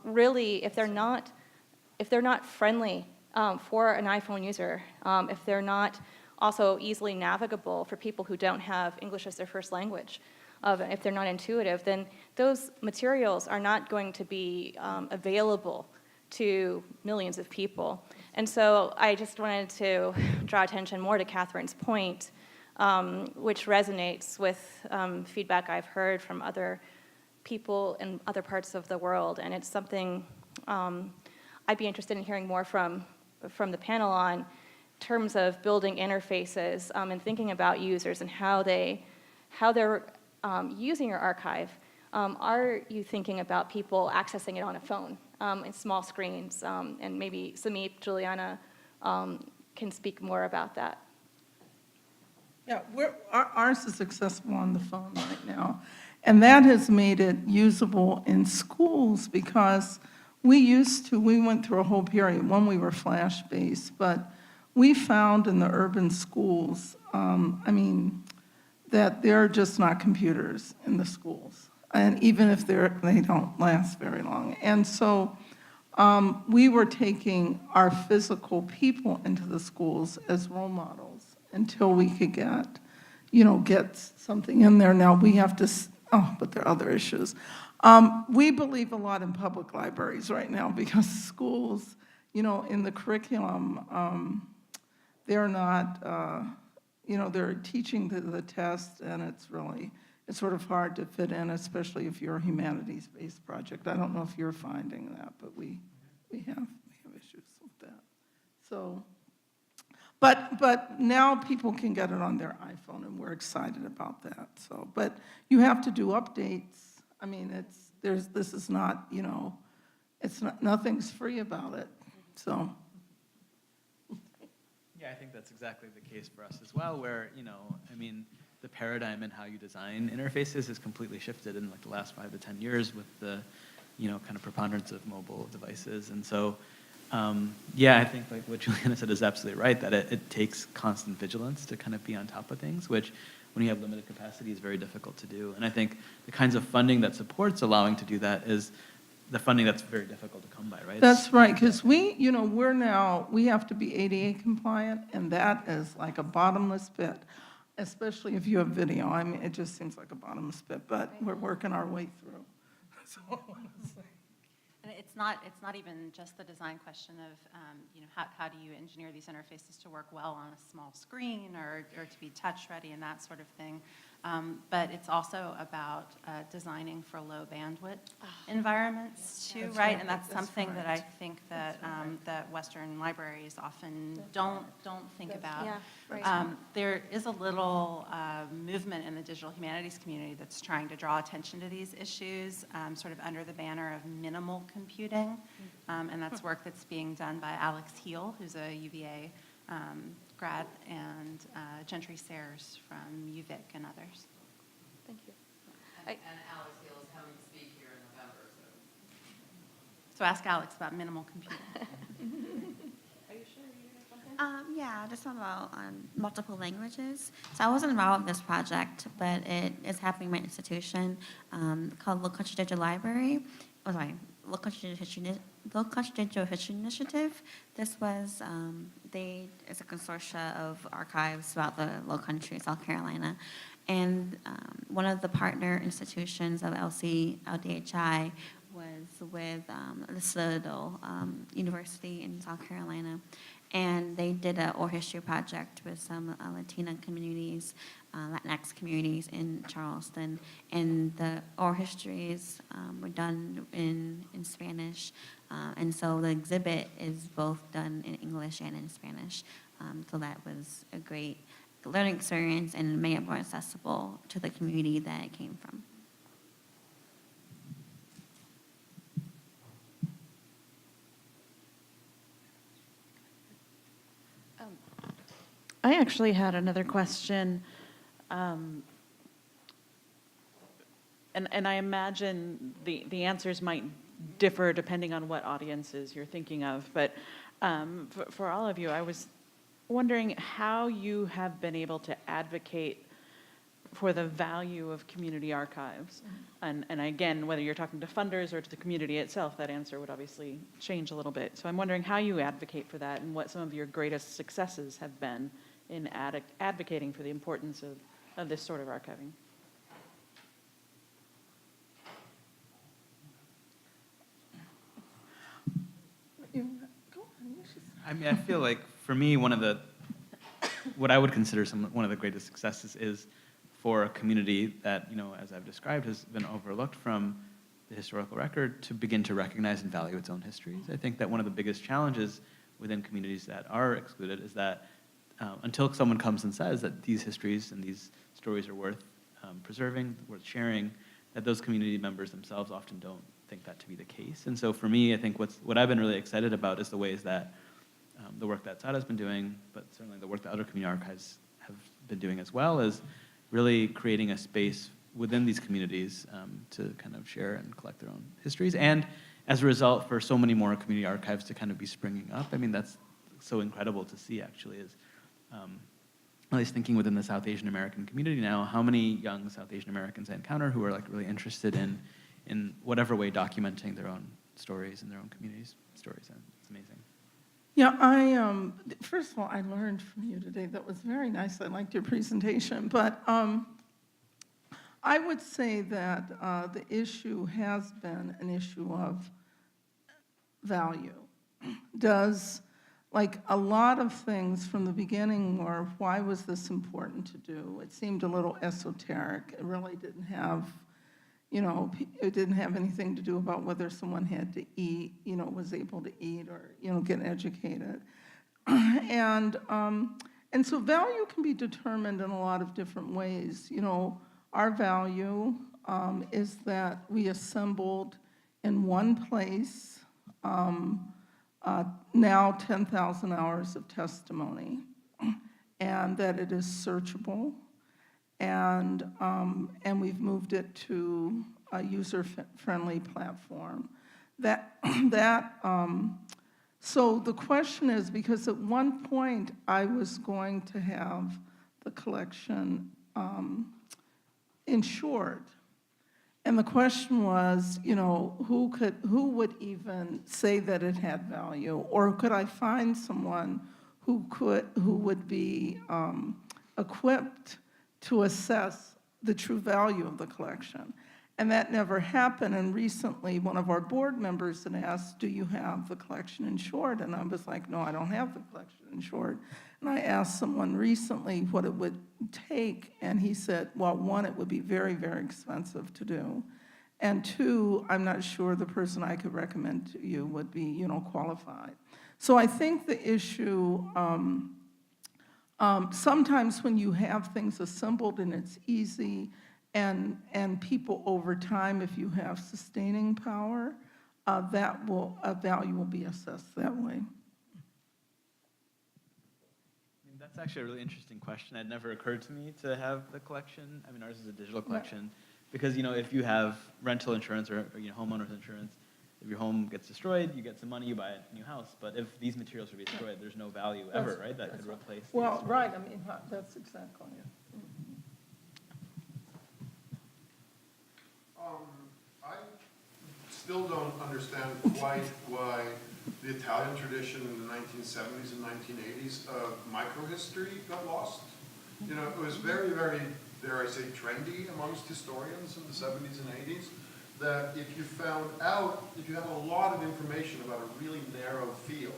really, if they're not friendly for an iPhone user, if they're not also easily navigable for people who don't have English as their first language, if they're not intuitive, then those materials are not going to be available to millions of people. And so I just wanted to draw attention more to Catherine's point, which resonates with feedback I've heard from other people in other parts of the world. And it's something I'd be interested in hearing more from the panel on, in terms of building interfaces and thinking about users and how they're using your archive. Are you thinking about people accessing it on a phone in small screens? And maybe Samip, Julieanna can speak more about that. Yeah, ours is accessible on the phone right now. And that has made it usable in schools because we went through a whole period when we were flash-based, but we found in the urban schools, that there are just not computers in the schools. And even if they don't last very long. And so we were taking our physical people into the schools as role models until we could get something in there. Now we have to, but there are other issues. We believe a lot in public libraries right now because schools, in the curriculum, they're not, they're teaching the test, and it's sort of hard to fit in, especially if you're a humanities-based project. I don't know if you're finding that, but we have issues with that. So, but now people can get it on their iPhone, and we're excited about that. So, but you have to do updates. I mean, this is not, nothing's free about it. So. Yeah, I think that's exactly the case for us as well, where, the paradigm in how you design interfaces has completely shifted in like the last 5 to 10 years with the, kind of preponderance of mobile devices. And so, I think like what Julieanna said is absolutely right, that it takes constant vigilance to kind of be on top of things, which when you have limited capacity is very difficult to do. And I think the kinds of funding that supports allowing to do that is the funding that's very difficult to come by, right? That's right, because we have to be ADA compliant, and that is like a bottomless pit, especially if you have video. I mean, it just seems like a bottomless pit, but we're working our way through. So, And it's not even just the design question of, how do you engineer these interfaces to work well on a small screen or to be touch ready and that sort of thing. But it's also about designing for low bandwidth environments too, right? And that's something that I think that that Western libraries often don't think about. Yeah, right. There is a little movement in the digital humanities community that's trying to draw attention to these issues, sort of under the banner of minimal computing, and that's work that's being done by Alex Heal, who's a UVA grad, and Gentry Sayers from UVic and others. Thank you. And Alex Hill is coming to speak here in November, So ask Alex about minimal computing. Are you sure you have something? Yeah, just about multiple languages. So I wasn't involved in this project, but it is happening in my institution called Low Country Digital Library. Low Country Digital History Initiative. This was, it's a consortia of archives throughout the Low Country, South Carolina. And one of the partner institutions of LDHI was with the Citadel University in South Carolina. And they did an oral history project with some Latina communities, Latinx communities in Charleston. And the oral histories were done in Spanish. And so the exhibit is both done in English and in Spanish. So that was a great learning experience and made it more accessible to the community that it came from. I actually had another question, and I imagine the answers might differ depending on what audiences you're thinking of, but for all of you, I was wondering how you have been able to advocate for the value of community archives. And again, whether you're talking to funders or to the community itself, that answer would obviously change a little bit. So I'm wondering how you advocate for that and what some of your greatest successes have been in advocating for the importance of this sort of archiving. I mean, I feel like for me, what I would consider one of the greatest successes is for a community that, as I've described, has been overlooked from the historical record to begin to recognize and value its own histories. I think that one of the biggest challenges within communities that are excluded is that until someone comes and says that these histories and these stories are worth preserving, worth sharing, that those community members themselves often don't think that to be the case. And so for me, I think what I've been really excited about is the ways that the work that SADA's been doing, but certainly the work that other community archives have been doing as well, is really creating a space within these communities to kind of share and collect their own histories. And as a result, for so many more community archives to kind of be springing up, I mean, that's so incredible to see, actually, is at least thinking within the South Asian American community now, how many young South Asian Americans I encounter who are like really interested in whatever way documenting their own stories and their own communities' stories. And it's amazing. Yeah, first of all, I learned from you today. That was very nice. I liked your presentation. But I would say that the issue has been an issue of value. Does, like a lot of things from the beginning were, why was this important to do? It seemed a little esoteric. It really didn't have, it didn't have anything to do about whether someone had to eat, was able to eat or, get educated. And so value can be determined in a lot of different ways. Our value is that we assembled in one place now 10,000 hours of testimony, and that it is searchable, and we've moved it to a user-friendly platform. So the question is, because at one point I was going to have the collection insured. And the question was, who would even say that it had value? Or could I find someone who would be equipped to assess the true value of the collection? And that never happened. And recently, one of our board members had asked, do you have the collection insured? And I was like, no, I don't have the collection insured. And I asked someone recently what it would take, and he said, well, one, it would be very, very expensive to do. And two, I'm not sure the person I could recommend to you would be, qualified. So I think the issue, sometimes when you have things assembled and it's easy, and people over time, if you have sustaining power, value will be assessed that way. That's actually a really interesting question. It never occurred to me to have the collection. Ours is a digital collection. Because, if you have rental insurance or homeowner's insurance, if your home gets destroyed, you get some money, you buy a new house. But if these materials would be destroyed, there's no value ever, right, that could replace these. Well, right, that's exactly it. I still don't understand quite why the Italian tradition in the 1970s and 1980s of microhistory got lost. It was very, very, dare I say, trendy amongst historians in the 70s and 80s, that if you have a lot of information about a really narrow field,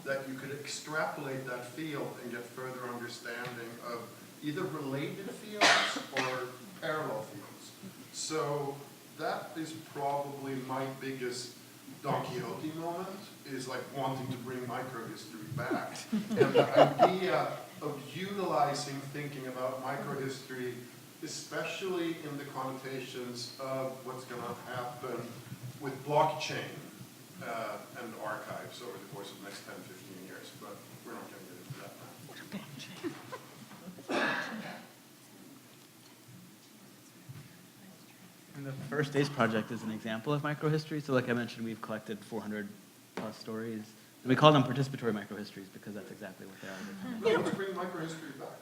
that you could extrapolate that field and get further understanding of either related fields or parallel fields. So that is probably my biggest Don Quixote moment, is like wanting to bring microhistory back. And the idea of utilizing thinking about microhistory, especially in the connotations of what's going to happen with blockchain and archives over the course of the next 10, 15 years, but we're not going to get into that now. And the First Days Project is an example of microhistory. So like I mentioned, we've collected 400 plus stories. And we call them participatory microhistories because that's exactly what they are. Let's bring microhistory back.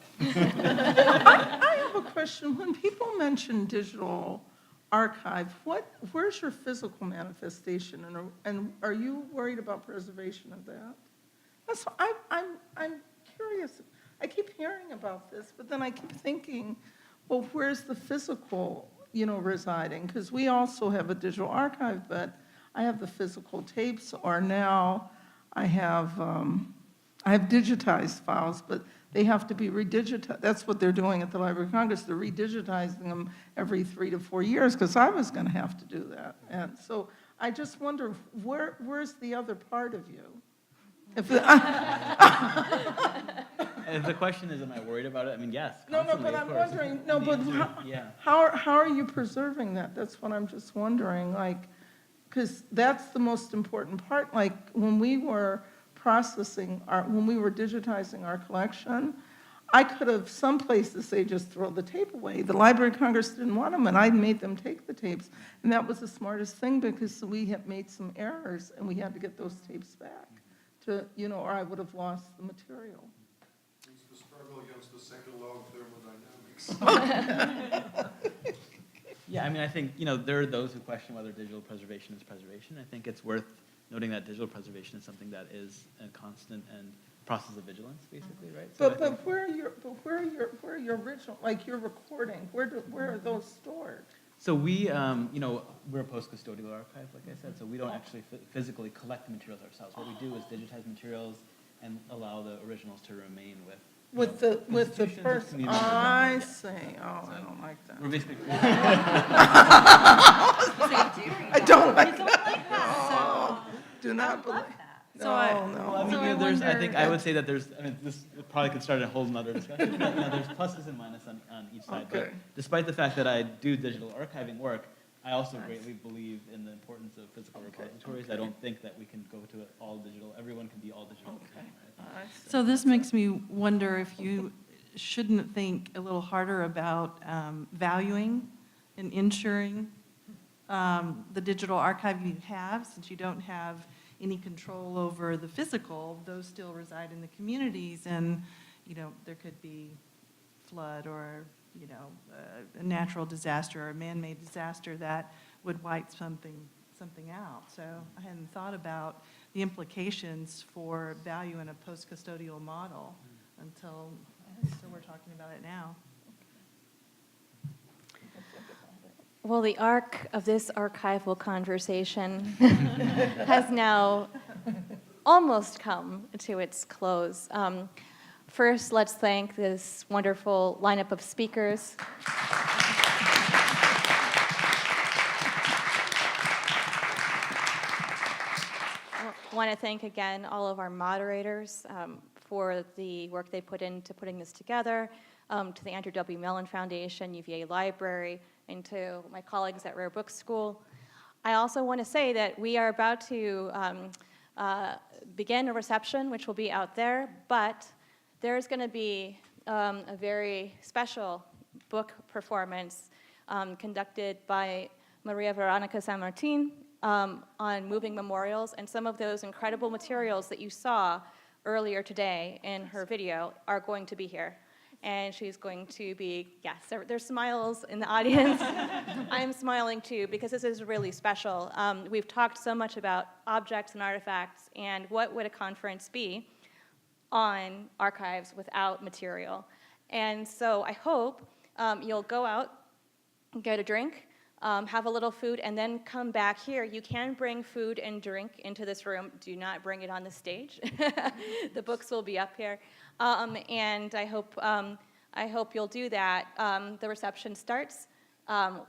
I have a question. When people mention digital archive, where's your physical manifestation? And are you worried about preservation of that? That's I'm curious. I keep hearing about this, but then I keep thinking, well, where's the physical, residing? Because we also have a digital archive, but I have the physical tapes, or now I have digitized files, but they have to be redigitized. That's what they're doing at the Library of Congress. They're redigitizing them every 3 to 4 years, because I was going to have to do that. And so I just wonder, where's the other part of you? If the question is, am I worried about it? Yes. No, but I'm wondering, how are you preserving that? That's what I'm just wondering, because that's the most important part. Like, when we were when we were digitizing our collection, I could have, some places say just throw the tape away. The Library of Congress didn't want them, and I made them take the tapes. And that was the smartest thing, because we had made some errors, and we had to get those tapes back or I would have lost the material. It's the struggle against the second law of thermodynamics. Yeah, I think, there are those who question whether digital preservation is preservation. I think it's worth noting that digital preservation is something that is a constant and process of vigilance, basically, right? So I But think- where are your original, like your recording, where are those stored? So we, we're a post-custodial archive, like I said, so we don't actually physically collect the materials ourselves. What we do is digitize materials and allow the originals to remain with The institutions and person, community members. I Yeah. see, oh, I don't like that. We're basically, I don't like that. Oh, do not believe. So I- No, well, I no. mean, So I there's, I wonder- think, I would say that there's, I mean, this probably could start a whole nother discussion, but, there's pluses and minuses on each side. But Okay. despite the fact that I do digital archiving work, I also greatly believe in the importance of physical repositories. I don't think that we can go to it all digital. Everyone can be all digital. Right? I see. So this makes me wonder if you shouldn't think a little harder about valuing and insuring the digital archive you have, since you don't have any control over the physical. Those still reside in the communities, and, there could be flood or, a natural disaster or a man-made disaster that would wipe something out. So I hadn't thought about the implications for value in a post-custodial model until we're talking about it now. Well, the arc of this archival conversation has now almost come to its close. First, let's thank this wonderful lineup of speakers. I want to thank again all of our moderators for the work they put into putting this together, to the Andrew W. Mellon Foundation, UVA Library, and to my colleagues at Rare Book School. I also want to say that we are about to begin a reception, which will be out there, but there's going to be a very special book performance conducted by Maria Veronica San Martin on moving memorials, and some of those incredible materials that you saw earlier today in her video are going to be here. And she's going to be, yes, there's smiles in the audience. I'm smiling too, because this is really special. We've talked so much about objects and artifacts, and what would a conference be on archives without material. And so I hope you'll go out, get a drink, have a little food, and then come back here. You can bring food and drink into this room. Do not bring it on the stage. The books will be up here. And I hope you'll do that. The reception starts.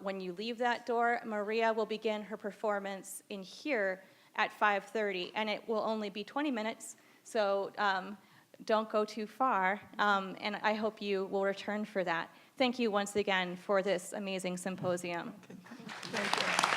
When you leave that door, Maria will begin her performance in here at 5:30, and it will only be 20 minutes, so don't go too far, and I hope you will return for that. Thank you once again for this amazing symposium. Thank you.